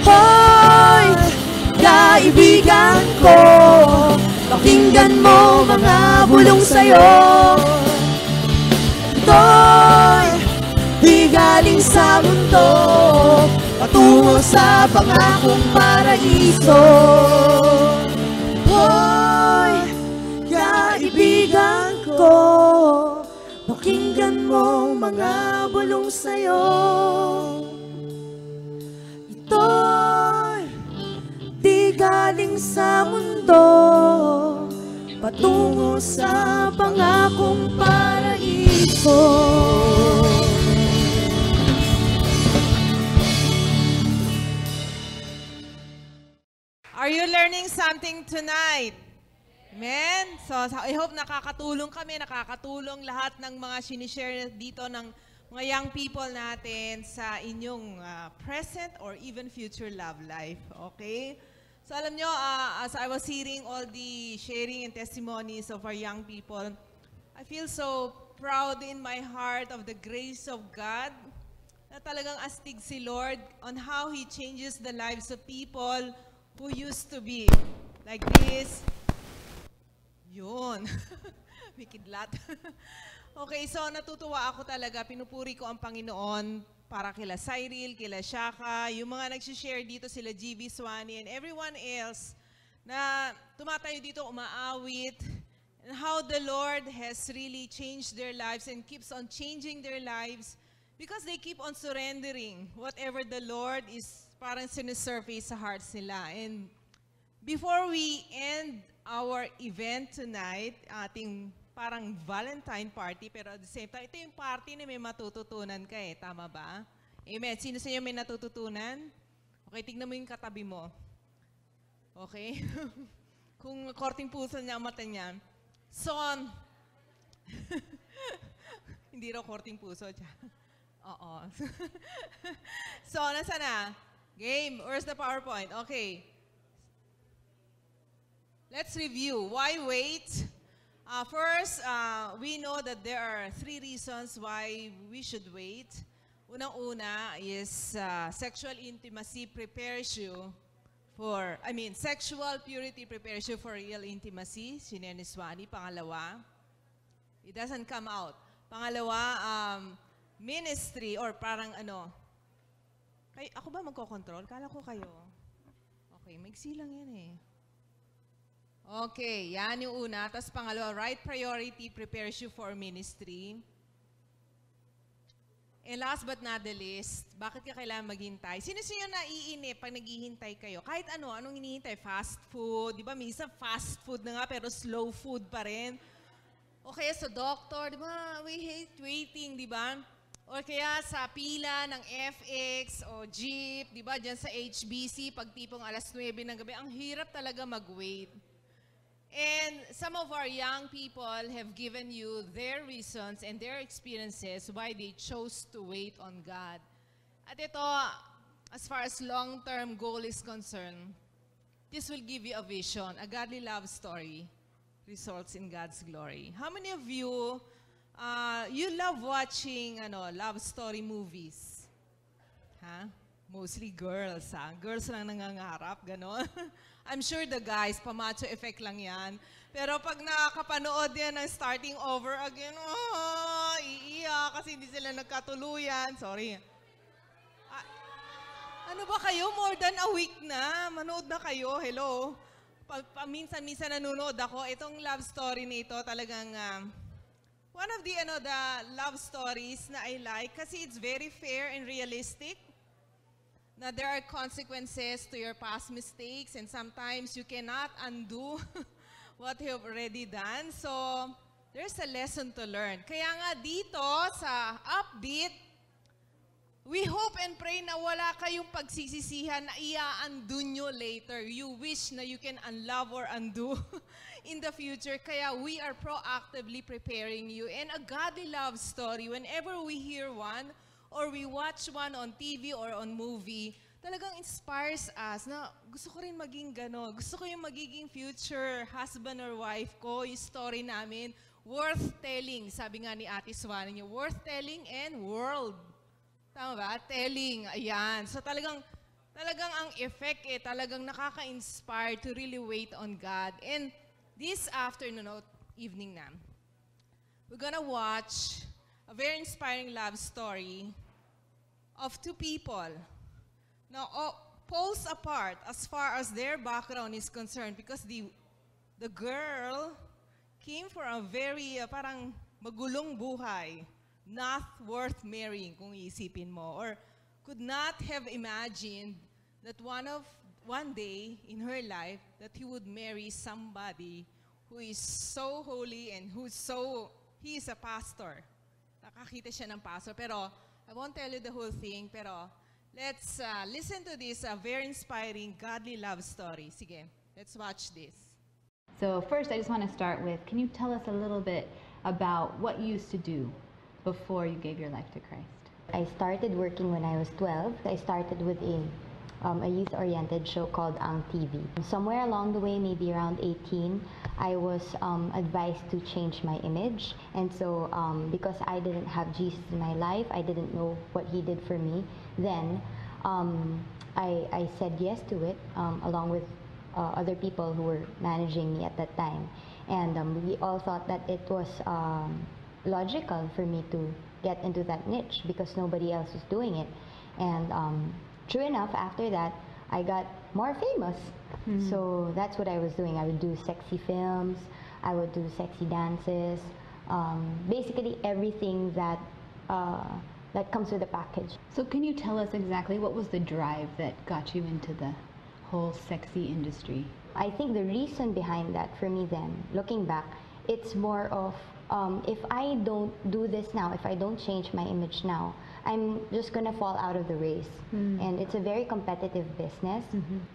Hoy, kaibigan ko, pakinggan mo mga bulong sa'yo. Ito'y di galing sa mundo, patungo sa pangakong paraiso. Hoy, kaibigan ko, pakinggan mo mga bulong sa'yo. Ito'y di galing sa mundo, patungo sa pangakong paraiso. Are you learning something tonight? Amen? So, I hope nakakatulong kami, nakakatulong lahat ng mga sinishare dito ng mga young people natin sa inyong present or even future love life. Okay? So, alam nyo, as I was hearing all the sharing and testimonies of our young people, I feel so proud in my heart of the grace of God na talagang astig si Lord on how He changes the lives of people who used to be like this. Yun. May kidlat. Okay, so natutuwa ako talaga. Pinupuri ko ang Panginoon para kila Cyril, kila Shaka, yung mga nagsishare dito sila GV Swani and everyone else na tumatayo dito umaawit and how the Lord has really changed their lives and keeps on changing their lives because they keep on surrendering whatever the Lord is parang sinisurface sa hearts nila. And before we end our event tonight, ating parang Valentine party, pero at the same time, ito yung party na may matututunan ka eh. Tama ba? Amen. Sino sa inyo may natututunan? Okay, tignan mo yung katabi mo. Okay? Kung korting puso niya ang mata niya. Son. Hindi raw korting puso. Oo. So, nasa na? Game. Where's the PowerPoint? Okay. Let's review. Why wait? First, we know that there are 3 reasons why we should wait. Unang-una is sexual intimacy prepares you for, sexual purity prepares you for real intimacy. Sinene Swani. Pangalawa, it doesn't come out. Pangalawa, ministry or parang ako ba magkocontrol? Kala ko kayo. Okay, maiksi lang yan eh. Okay, yan yung una. Tapos pangalawa, right priority prepares you for ministry. And last but not the least, bakit ka kailangan maghintay? Sino naiinip pag naghihintay kayo? Kahit anong hinihintay? Fast food, di ba? Minsan fast food na nga pero slow food pa rin. O kaya sa doctor, di ba? We hate waiting, di ba? O kaya sa pila ng FX o jeep, di ba, dyan sa HBC, pag tipong alas 9 ng gabi, ang hirap talaga mag-wait. And some of our young people have given you their reasons and their experiences why they chose to wait on God. At ito, as far as long-term goal is concerned, this will give you a vision, a godly love story results in God's glory. How many of you you love watching love story movies? Ha? Mostly girls, ha? Girls lang nangangarap, gano'n. I'm sure the guys, pamacho effect lang yan. Pero pag nakakapanood yan ng starting over again, iiyak kasi hindi sila nagkatuluyan. Sorry. Ano ba kayo? More than a week na. Manood na kayo. Hello. Minsan nanonood ako. Itong love story na ito talagang one of the love stories na I like kasi it's very fair and realistic. Na there are consequences to your past mistakes and sometimes you cannot undo what you have already done. So, there's a lesson to learn. Kaya nga dito sa Upbeat, we hope and pray na wala kayong pagsisisihan na i-undo nyo later. You wish na you can unlove or undo in the future. Kaya we are proactively preparing you. And a godly love story, whenever we hear one, or we watch one on TV or on movie, talagang inspires us na gusto ko rin maging gano'n. Gusto ko yung magiging future husband or wife ko, yung story namin, worth telling. Sabi nga ni Ate Swan niyo, worth telling and world. Tama ba? Telling. Ayan. So talagang ang effect talagang nakaka-inspire to really wait on God. And this afternoon, evening na, we're gonna watch a very inspiring love story of 2 people Now, poles apart as far as their background is concerned because the girl came from a very parang magulong buhay, not worth marrying kung iisipin mo, or could not have imagined that one day in her life that he would marry somebody who is so holy and he is a pastor. Nakakita siya ng pastor, pero I won't tell you the whole thing, pero let's listen to this very inspiring, godly love story. Sige, let's watch this. So first, I just want to start with, can you tell us a little bit about what you used to do before you gave your life to Christ? I started working when I was 12. I started with a youth-oriented show called Ang TV. Somewhere along the way, maybe around 18, I was advised to change my image. And so because I didn't have Jesus in my life, I didn't know what he did for me, then I said yes to it along with other people who were managing me at that time. And we all thought that it was logical for me to get into that niche because nobody else was doing it. And true enough, after that, I got more famous. So that's what I was doing. I would do sexy films, I would do sexy dances, basically everything that comes with the package. So can you tell us exactly what was the drive that got you into the whole sexy industry? I think the reason behind that for me then, looking back, it's more of if I don't do this now, if I don't change my image now, I'm just gonna fall out of the race. And it's a very competitive business.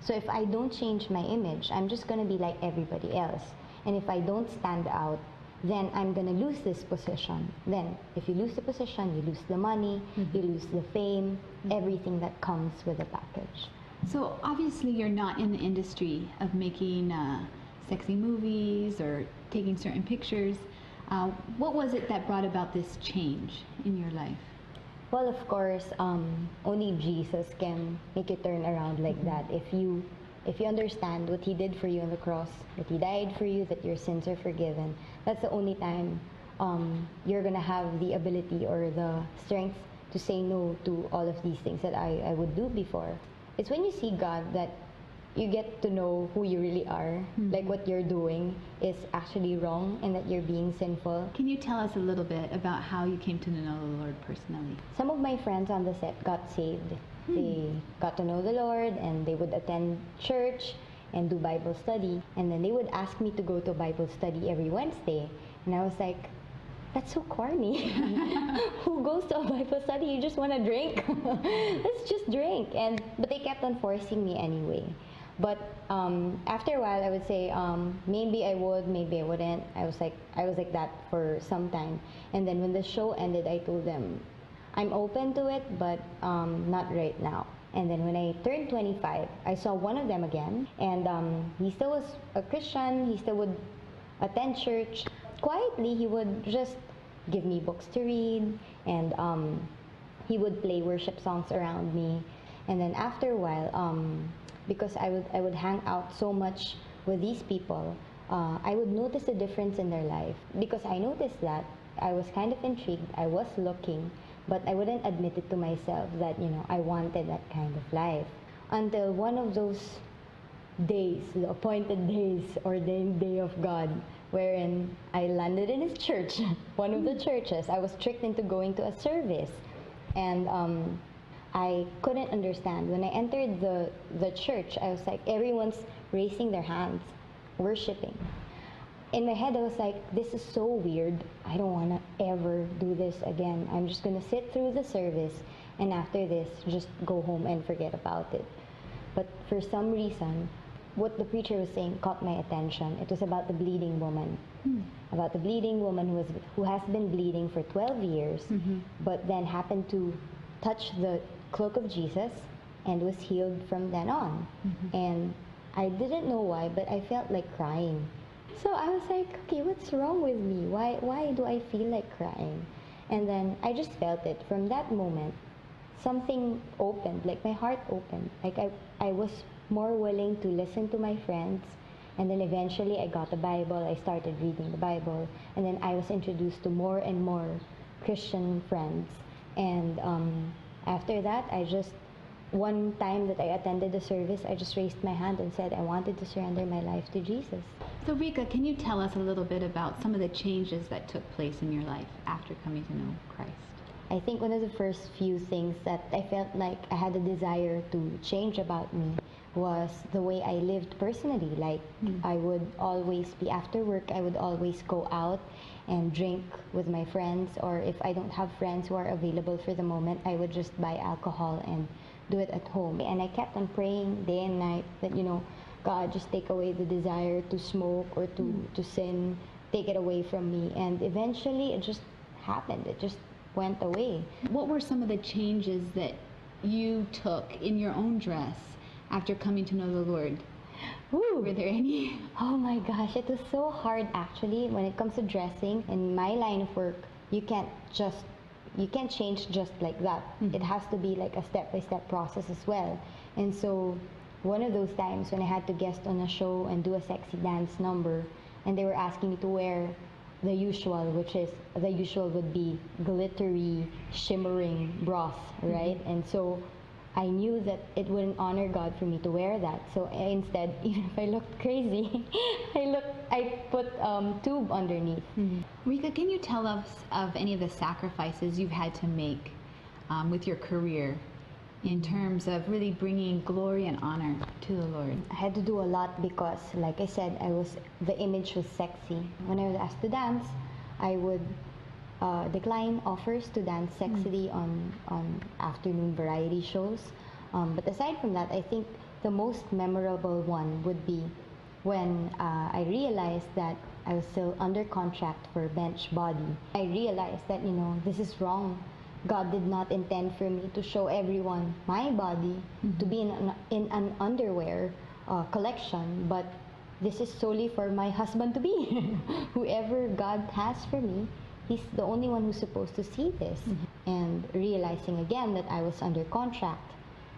So if I don't change my image, I'm just gonna be like everybody else. And if I don't stand out, then I'm gonna lose this position. Then if you lose the position, you lose the money, you lose the fame, everything that comes with the package. So obviously you're not in the industry of making sexy movies or taking certain pictures. What was it that brought about this change in your life? Well, of course, only Jesus can make you turn around like that. If you understand what he did for you on the cross, that he died for you, that your sins are forgiven, that's the only time you're gonna have the ability or the strength to say no to all of these things that I would do before. It's when you see God that you get to know who you really are, like what you're doing is actually wrong and that you're being sinful. Can you tell us a little bit about how you came to know the Lord personally? Some of my friends on the set got saved. They got to know the Lord and they would attend church and do Bible study. And then they would ask me to go to Bible study every Wednesday. And I was like, that's so corny. Who goes to a Bible study? You just want to drink. Let's just drink. But they kept on forcing me anyway. But after a while, I would say maybe I would, maybe I wouldn't. I was like that for some time. And then when the show ended, I told them I'm open to it, but not right now. And then when I turned 25, I saw one of them again, and he still was a Christian. He still would attend church. Quietly, he would just give me books to read, and he would play worship songs around me. And then after a while, because I would hang out so much with these people, I would notice a difference in their life. Because I noticed that, I was kind of intrigued. I was looking, but I wouldn't admit it to myself that, I wanted that kind of life. Until one of those days, the appointed days, ordained day of God, wherein I landed in his church, one of the churches. I was tricked into going to a service, and I couldn't understand. When I entered the church, I was like, everyone's raising their hands, worshiping. In my head, I was like, this is so weird. I don't want to ever do this again. I'm just going to sit through the service, and after this, just go home and forget about it. But for some reason, what the preacher was saying caught my attention. It was about the bleeding woman. About the bleeding woman who has been bleeding for 12 years, but then happened to touch the cloak of Jesus and was healed from then on. And I didn't know why, but I felt like crying. So I was like, okay, what's wrong with me? Why do I feel like crying? And then I just felt it. From that moment, something opened, like my heart opened. Like I was more willing to listen to my friends. And then eventually I got the Bible. I started reading the Bible. And then I was introduced to more and more Christian friends. And after that, I just one time that I attended the service, I just raised my hand and said I wanted to surrender my life to Jesus. So Rika, can you tell us a little bit about some of the changes that took place in your life after coming to know Christ? I think one of the first few things that I felt like I had a desire to change about me was the way I lived personally. Like, I would always be after work, I would always go out and drink with my friends, or if I don't have friends who are available for the moment, I would just buy alcohol and do it at home. And I kept on praying day and night that, you know, God, just take away the desire to smoke or to sin, take it away from me. And eventually it just happened. It just went away. What were some of the changes that you took in your own dress after coming to know the Lord? Ooh. Were there any? Oh my gosh, it was so hard actually. When it comes to dressing, in my line of work, you can't change just like that. It has to be like a step-by-step process as well. And so one of those times when I had to guest on a show and do a sexy dance number, and they were asking me to wear the usual, which is, the usual would be glittery, shimmering bras, right? And so I knew that it wouldn't honor God for me to wear that. So instead, even if I looked crazy, I put tube underneath. Rika, can you tell us of any of the sacrifices you've had to make with your career in terms of really bringing glory and honor to the Lord? I had to do a lot because, like I said, the image was sexy. When I was asked to dance, I would decline offers to dance sexily on afternoon variety shows. But aside from that, I think the most memorable one would be when I realized that I was still under contract for bench body. I realized that, you know, this is wrong. God did not intend for me to show everyone my body, to be in an underwear collection, but this is solely for my husband to be. Whoever God has for me, he's the only one who's supposed to see this. And realizing again that I was under contract,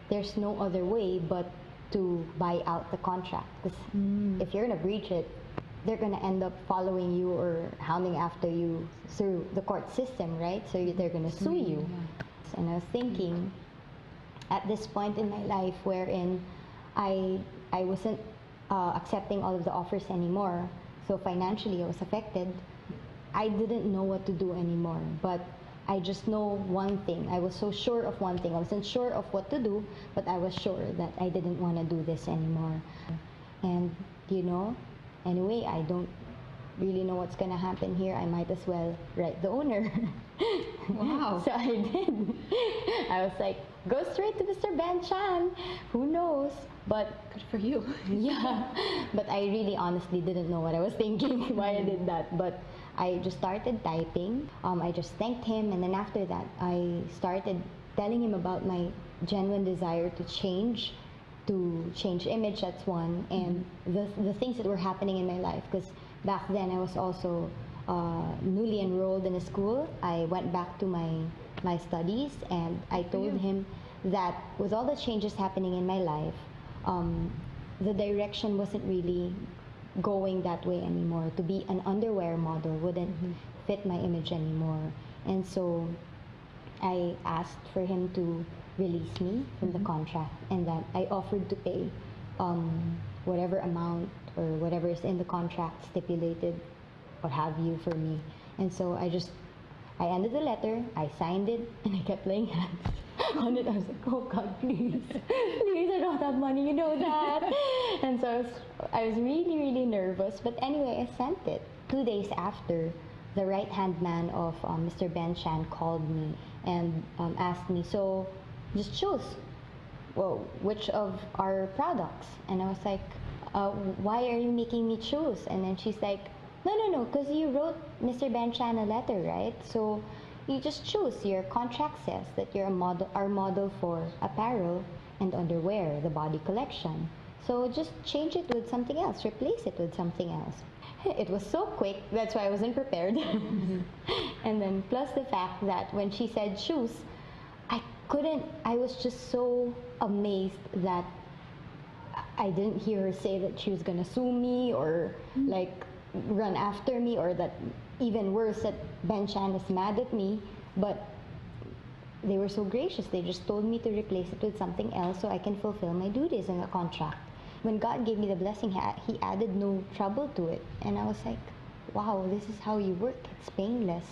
there's no other way but to buy out the contract. Because if you're going to breach it, they're going to end up following you or hounding after you through the court system, right? So they're going to sue you. And I was thinking, at this point in my life wherein I wasn't accepting all of the offers anymore, so financially I was affected, I didn't know what to do anymore. But I just know one thing. I was so sure of one thing. I wasn't sure of what to do, but I was sure that I didn't want to do this anymore. And, you know, anyway, I don't really know what's going to happen here. I might as well write the owner. Wow. So I did. I was like, go straight to Mr. Ben Chan. Who knows? But good for you. Yeah. But I really honestly didn't know what I was thinking, why I did that. But I just started typing. I just thanked him. And then after that, I started telling him about my genuine desire to change image, that's one, and the things that were happening in my life. Because back then I was also newly enrolled in a school. I went back to my studies, and I told him that with all the changes happening in my life, the direction wasn't really going that way anymore. To be an underwear model wouldn't fit my image anymore. And so I asked for him to release me from the contract, and that I offered to pay whatever amount or whatever is in the contract stipulated or have you for me. And so I ended the letter, I signed it, and I kept laying hands on it. I was like, oh God, please, please, I don't have money, you know that. And so I was really, really nervous. But anyway, I sent it. 2 days after, the right-hand man of Mr. Ben Chan called me and asked me, so just choose, well, which of our products? And I was like, why are you making me choose? And then she's like, no, because you wrote Mr. Ben Chan a letter, right? So you just choose. Your contract says that you're our model for apparel and underwear, the body collection. So just change it with something else, replace it with something else. It was so quick, that's why I wasn't prepared. And then plus the fact that when she said choose, I was just so amazed that I didn't hear her say that she was gonna sue me or like run after me, or that even worse, that Ben Chan is mad at me. But they were so gracious. They just told me to replace it with something else so I can fulfill my duties in the contract. When God gave me the blessing, He added no trouble to it. And I was like, wow, this is how you work. It's painless.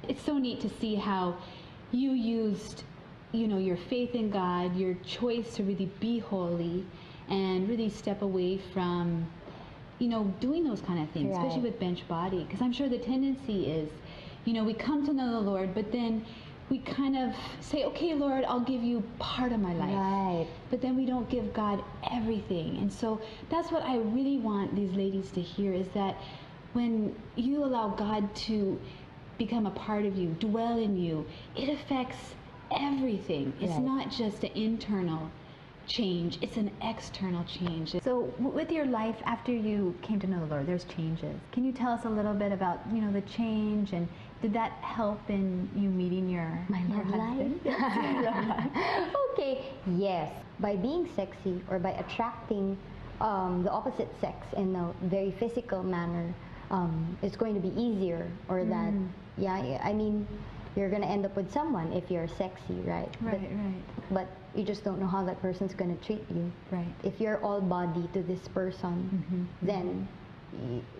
It's so neat to see how you used, your faith in God, your choice to really be holy and really step away from, doing those kind of things, especially with bench body. Because I'm sure the tendency is, we come to know the Lord, but then we kind of say, okay, Lord, I'll give you part of my life. Right. But then we don't give God everything. And so that's what I really want these ladies to hear, is that when you allow God to become a part of you, dwell in you, it affects everything. It's not just an internal change, it's an external change. So with your life after you came to know the Lord, there's changes. Can you tell us a little bit about, the change, and did that help in you meeting your husband? Okay, yes. By being sexy or by attracting the opposite sex in a very physical manner, it's going to be easier, or that, I mean, you're going to end up with someone if you're sexy, right? Right. But you just don't know how that person's going to treat you. Right. If you're all body to this person, then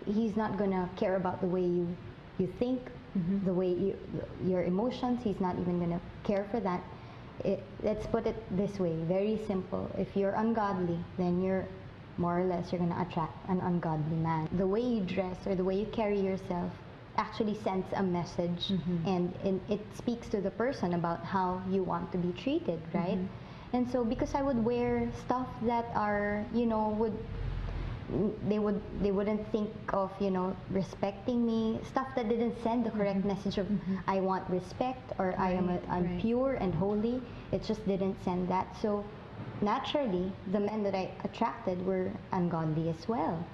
he's not going to care about the way you think, the way your emotions. He's not even going to care for that. Let's put it this way, very simple. If you're ungodly, then you're more or less, you're going to attract an ungodly man. The way you dress or the way you carry yourself actually sends a message, and it speaks to the person about how you want to be treated, right? And so because I would wear stuff that are, they wouldn't think of, respecting me, stuff that didn't send the correct message of I want respect, or I'm pure and holy. It just didn't send that. So naturally, the men that I attracted were ungodly as well.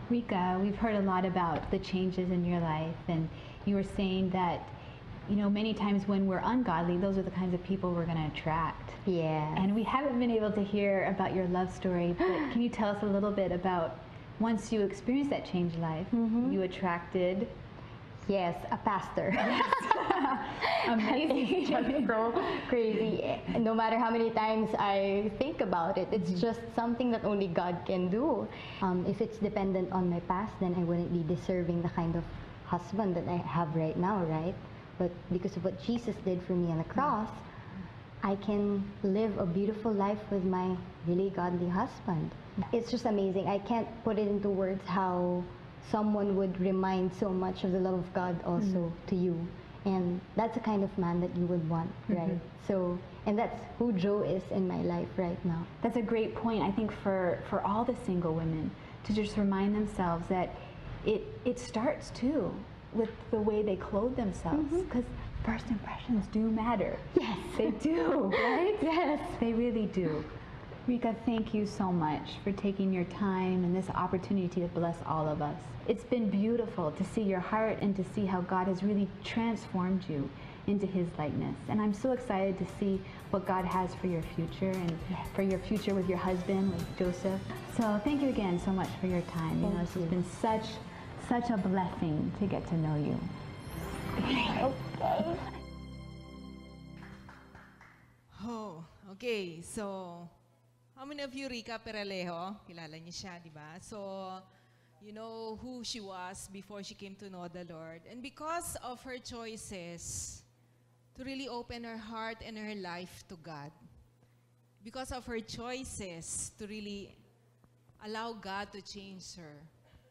Rika, we've heard a lot about the changes in your life, and you were saying that, many times when we're ungodly, those are the kinds of people we're going to attract. Yeah. And we haven't been able to hear about your love story, but can you tell us a little bit about, once you experienced that changed life, you attracted... Yes, a pastor. Amazing. It's just so crazy. No matter how many times I think about it, it's just something that only God can do. If it's dependent on my past, then I wouldn't be deserving the kind of husband that I have right now, right? But because of what Jesus did for me on the cross, I can live a beautiful life with my really godly husband. It's just amazing. I can't put it into words how someone would remind so much of the love of God also to you. And that's the kind of man that you would want, right? So, and that's who Joe is in my life right now. That's a great point, I think, for all the single women, to just remind themselves that it starts too with the way they clothe themselves, because first impressions do matter. Yes. They do, right? Yes. They really do. Rika, thank you so much for taking your time and this opportunity to bless all of us. It's been beautiful to see your heart and to see how God has really transformed you into His likeness. And I'm so excited to see what God has for your future, and for your future with your husband, with Joseph. So thank you again so much for your time. This has been such a blessing to get to know you. Oh, okay. So, how many of you, Rika Peralejo? Kilala niyo siya, di ba? So, you know who she was before she came to know the Lord. And because of her choices to really open her heart and her life to God, because of her choices to really allow God to change her,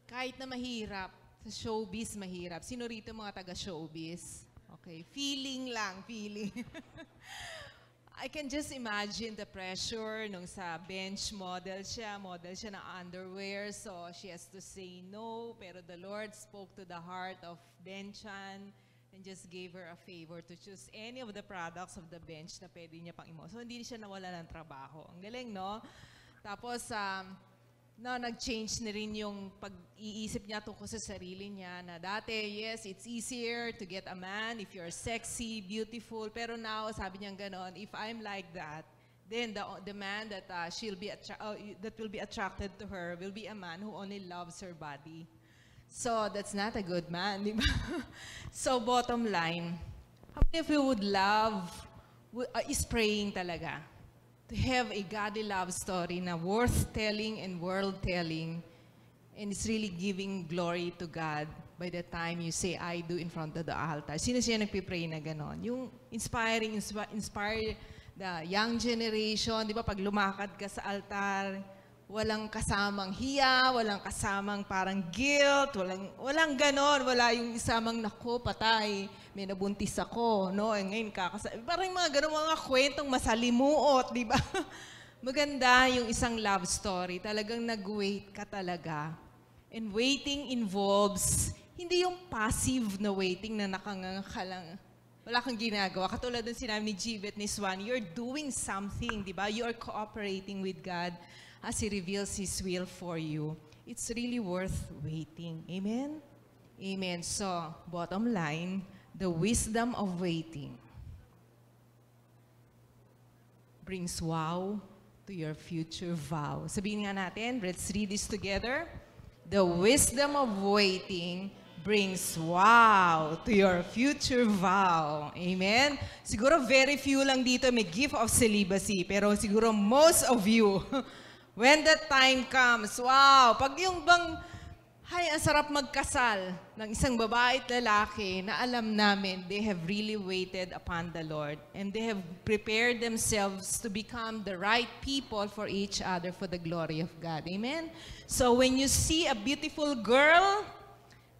kahit na mahirap, sa showbiz mahirap. Sino rito mga taga-showbiz? Okay, feeling lang, feeling. I can just imagine the pressure nung sa bench model siya ng underwear, so she has to say no, pero the Lord spoke to the heart of Benchan and just gave her a favor to choose any of the products of the bench na pwede niya pang imo. So hindi siya nawala ng trabaho. Ang galing, no? Tapos, nag-change na rin yung pag-iisip niya tungkol sa sarili niya na dati, yes, it's easier to get a man if you're sexy, beautiful, pero now, sabi niya ganon, if I'm like that, then the man that that will be attracted to her will be a man who only loves her body. So, that's not a good man, di ba? So, bottom line, how many of you would love is praying talaga. To have a godly love story na worth telling and world telling. And it's really giving glory to God by the time you say, I do in front of the altar. Sino siya nagpipray na ganon? Yung inspire the young generation. Di ba, pag lumakad ka sa altar, walang kasamang hiya, walang kasamang parang guilt, walang ganon. Wala yung isamang, nako, patay, may nabuntis ako, no? E ngayon parang mga ganon, mga kwentong masalimuot, di ba? Maganda yung isang love story. Talagang nag-wait ka talaga. And waiting involves, hindi yung passive na waiting na nakanganga ka lang, wala kang ginagawa. Katulad ng sinabi ni Jeeve at ni Swan, you're doing something, di ba? You're cooperating with God as He reveals His will for you. It's really worth waiting. Amen? Amen. So, bottom line, the wisdom of waiting brings wow to your future vow. Sabihin nga natin, let's read this together. The wisdom of waiting brings wow to your future vow. Amen? Siguro very few lang dito may gift of celibacy, pero siguro most of you, when that time comes, wow, pag yung bang, ay, ang sarap magkasal ng isang babae at lalaki na alam namin they have really waited upon the Lord and they have prepared themselves to become the right people for each other for the glory of God. Amen? So when you see a beautiful girl,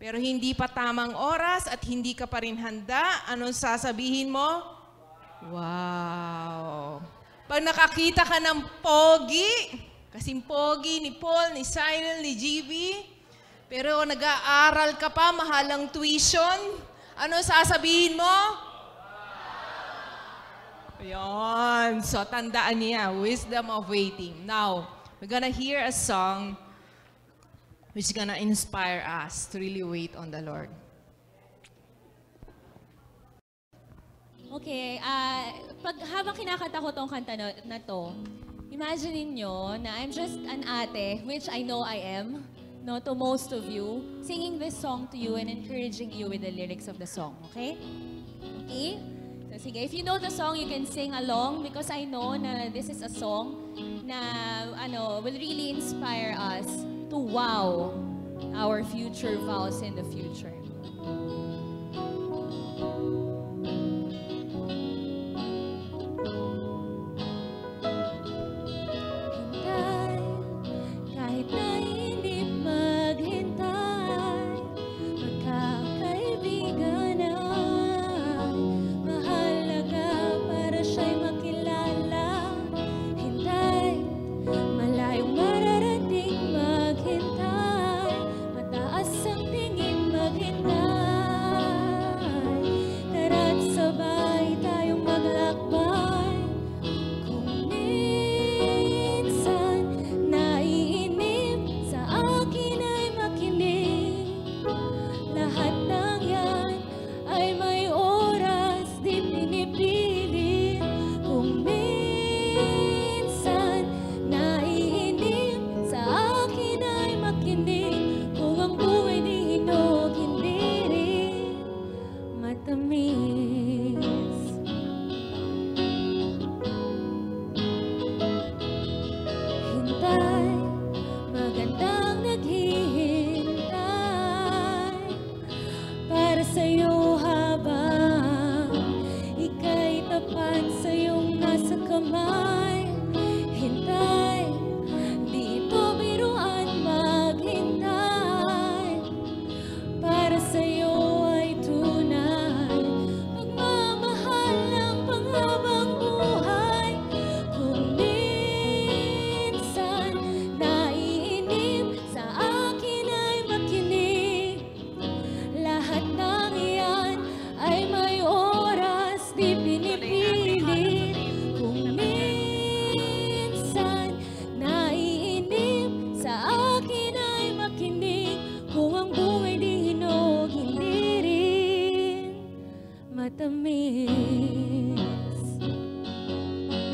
pero hindi pa tamang oras at hindi ka pa rin handa, anong sasabihin mo? Wow! Pag nakakita ka ng pogi, kasing pogi ni Paul, ni Cyril, ni GB, pero nag-aaral ka pa, mahalang tuition, ano sasabihin mo? Ayan. So, tandaan niya, wisdom of waiting. Now, we're gonna hear a song which is gonna inspire us to really wait on the Lord. Okay, habang kinakanta ko tong kanta na to, imagine niyo na I'm just an ate, which I know I am, no, to most of you, singing this song to you and encouraging you with the lyrics of the song, okay? Okay? So, sige, if you know the song, you can sing along because I know na this is a song na will really inspire us to wow our future vows in the future.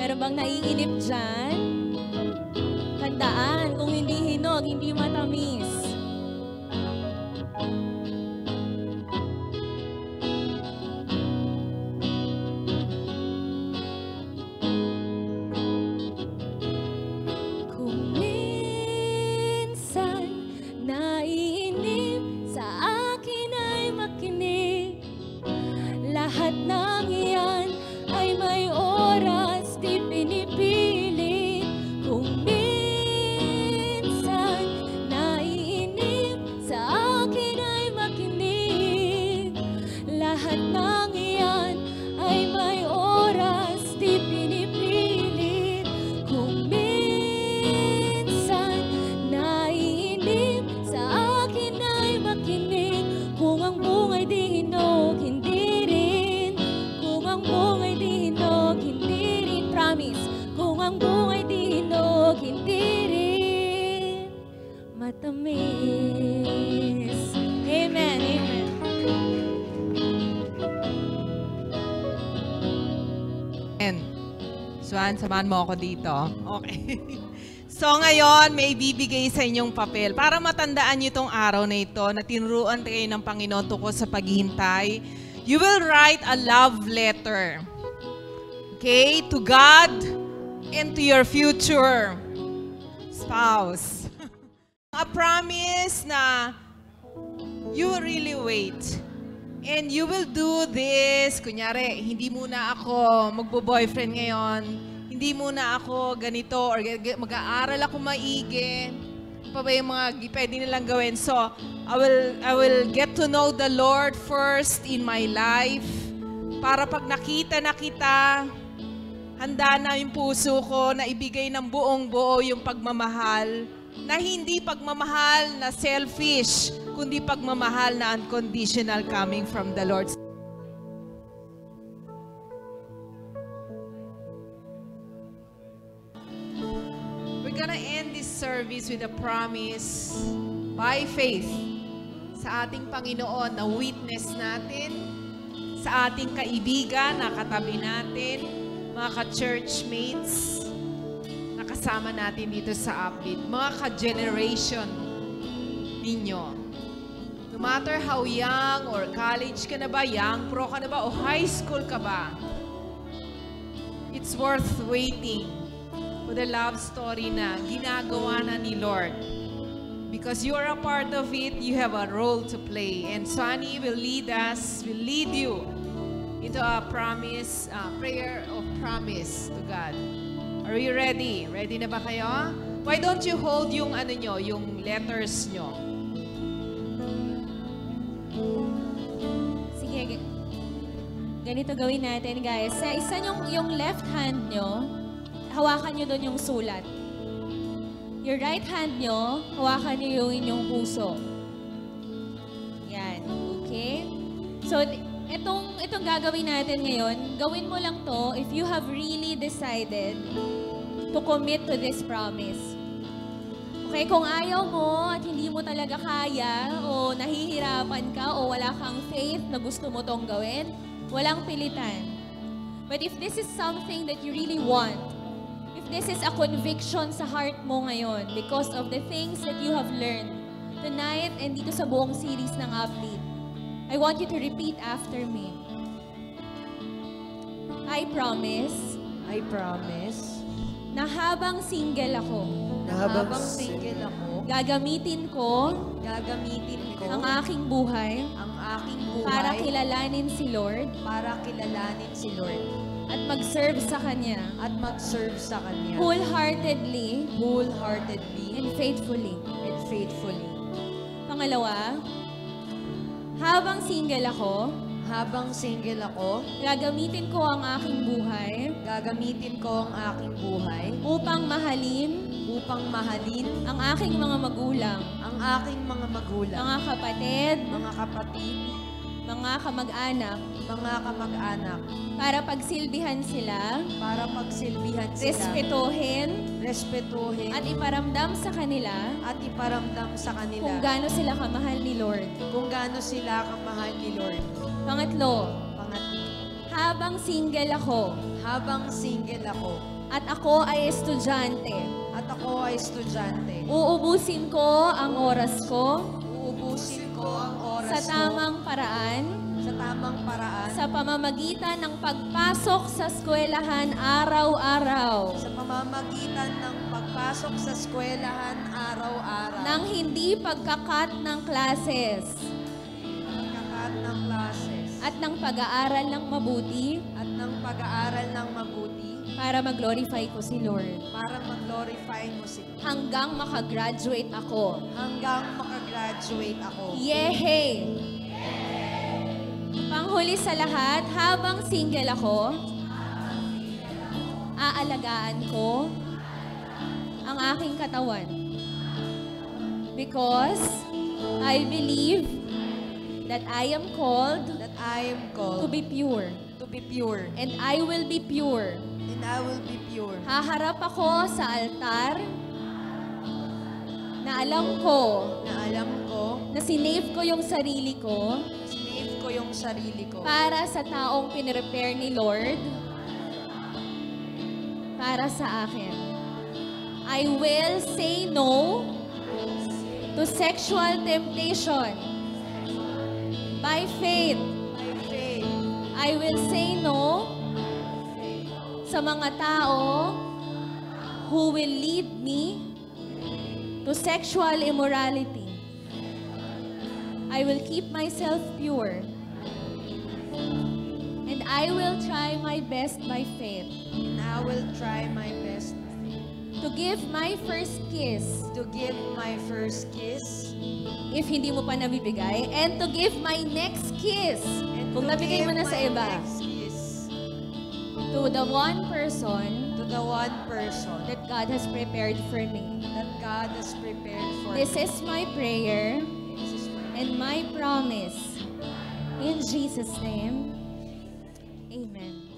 Meron bang naiinip dyan? Tandaan, kung hindi hinog, hindi matamis. nang iyan ay may oras di pinipilit. Kung minsan naiinip, sa akin ay makinig. Kung ang bungay di hinog, hindi rin. Kung ang bungay di hinog, hindi rin. Promise. Kung ang bungay di hinog, hindi rin matamis. Amen, amen. And, Swan, samahan mo ako dito. Okay. So ngayon, may bibigay sa inyong papel. Para matandaan niyo itong araw na ito, na tinuruan kayo ng Panginoon tungkol sa paghihintay. You will write a love letter. Okay? To God and to your future spouse. A promise na you will really wait. And you will do this. Kunyari, hindi muna ako magbo-boyfriend ngayon. Hindi muna ako ganito or mag-aaral ako maigi. Pa ba yung mga pwede nilang gawin? So, I will get to know the Lord first in my life. Para pag nakita na kita, handa na yung puso ko na ibigay ng buong buo yung pagmamahal. Na hindi pagmamahal na selfish, kundi pagmamahal na unconditional coming from the Lord. We're gonna end this service with a promise by faith sa ating Panginoon na witness natin, sa ating kaibigan na katabi natin, mga ka-churchmates na kasama natin dito sa Upbeat, mga ka-generation ninyo. No matter how young or college ka na ba, young pro ka na ba, o high school ka ba, it's worth waiting for the love story na ginagawa na ni Lord. Because you are a part of it, you have a role to play. And Sunny will lead us, will lead you into a promise, prayer of promise to God. Are you ready? Ready na ba kayo? Why don't you hold yung ano nyo, yung letters nyo? Sige, ganito gawin natin, guys. Sa isa yung left hand nyo, hawakan nyo doon yung sulat. Your right hand nyo, hawakan nyo yung inyong puso. Yan, okay? So, itong gagawin natin ngayon, gawin mo lang to if you have really decided to commit to this promise. Okay, kung ayaw mo at hindi mo talaga kaya o nahihirapan ka o wala kang faith na gusto mo tong gawin, walang pilitan. But if this is something that you really want, if this is a conviction sa heart mo ngayon because of the things that you have learned tonight and dito sa buong series ng Upbeat, I want you to repeat after me. I promise na habang single ako, gagamitin ko ang aking buhay para kilalanin si Lord at mag-serve sa Kanya wholeheartedly and faithfully. Pangalawa, habang single ako, gagamitin ko ang aking buhay upang mahalin ang aking mga magulang, mga kapatid, mga kamag-anak, para pagsilbihan sila, respetuhin, at iparamdam sa kanila kung gaano sila kamahal ni Lord. Pangatlo, habang single ako, at ako ay estudyante, uubusin ko ang oras ko sa tamang paraan, sa pamamagitan ng pagpasok sa eskwelahan araw-araw, nang hindi pagkakat ng classes, at ng pag-aaral ng mabuti, para mag-glorify ko si Lord. Hanggang makagraduate ako. Yehe! Panghuli sa lahat, habang single ako, aalagaan ko ang aking katawan. Because I believe that I am called to be pure. And I will be pure. Haharap ako sa altar na alam ko na sinave ko yung sarili ko para sa taong pinrepare ni Lord para sa akin. I will say no to sexual temptation. By faith, I will say no sa mga tao who will lead me to sexual immorality. I will keep myself pure. And I will try my best by faith. To give my first kiss. If hindi mo pa nabibigay. And to give my next kiss. Kung nabigay mo na sa iba. To the one person that God has prepared for me. This is my prayer and my promise. In Jesus' name, amen.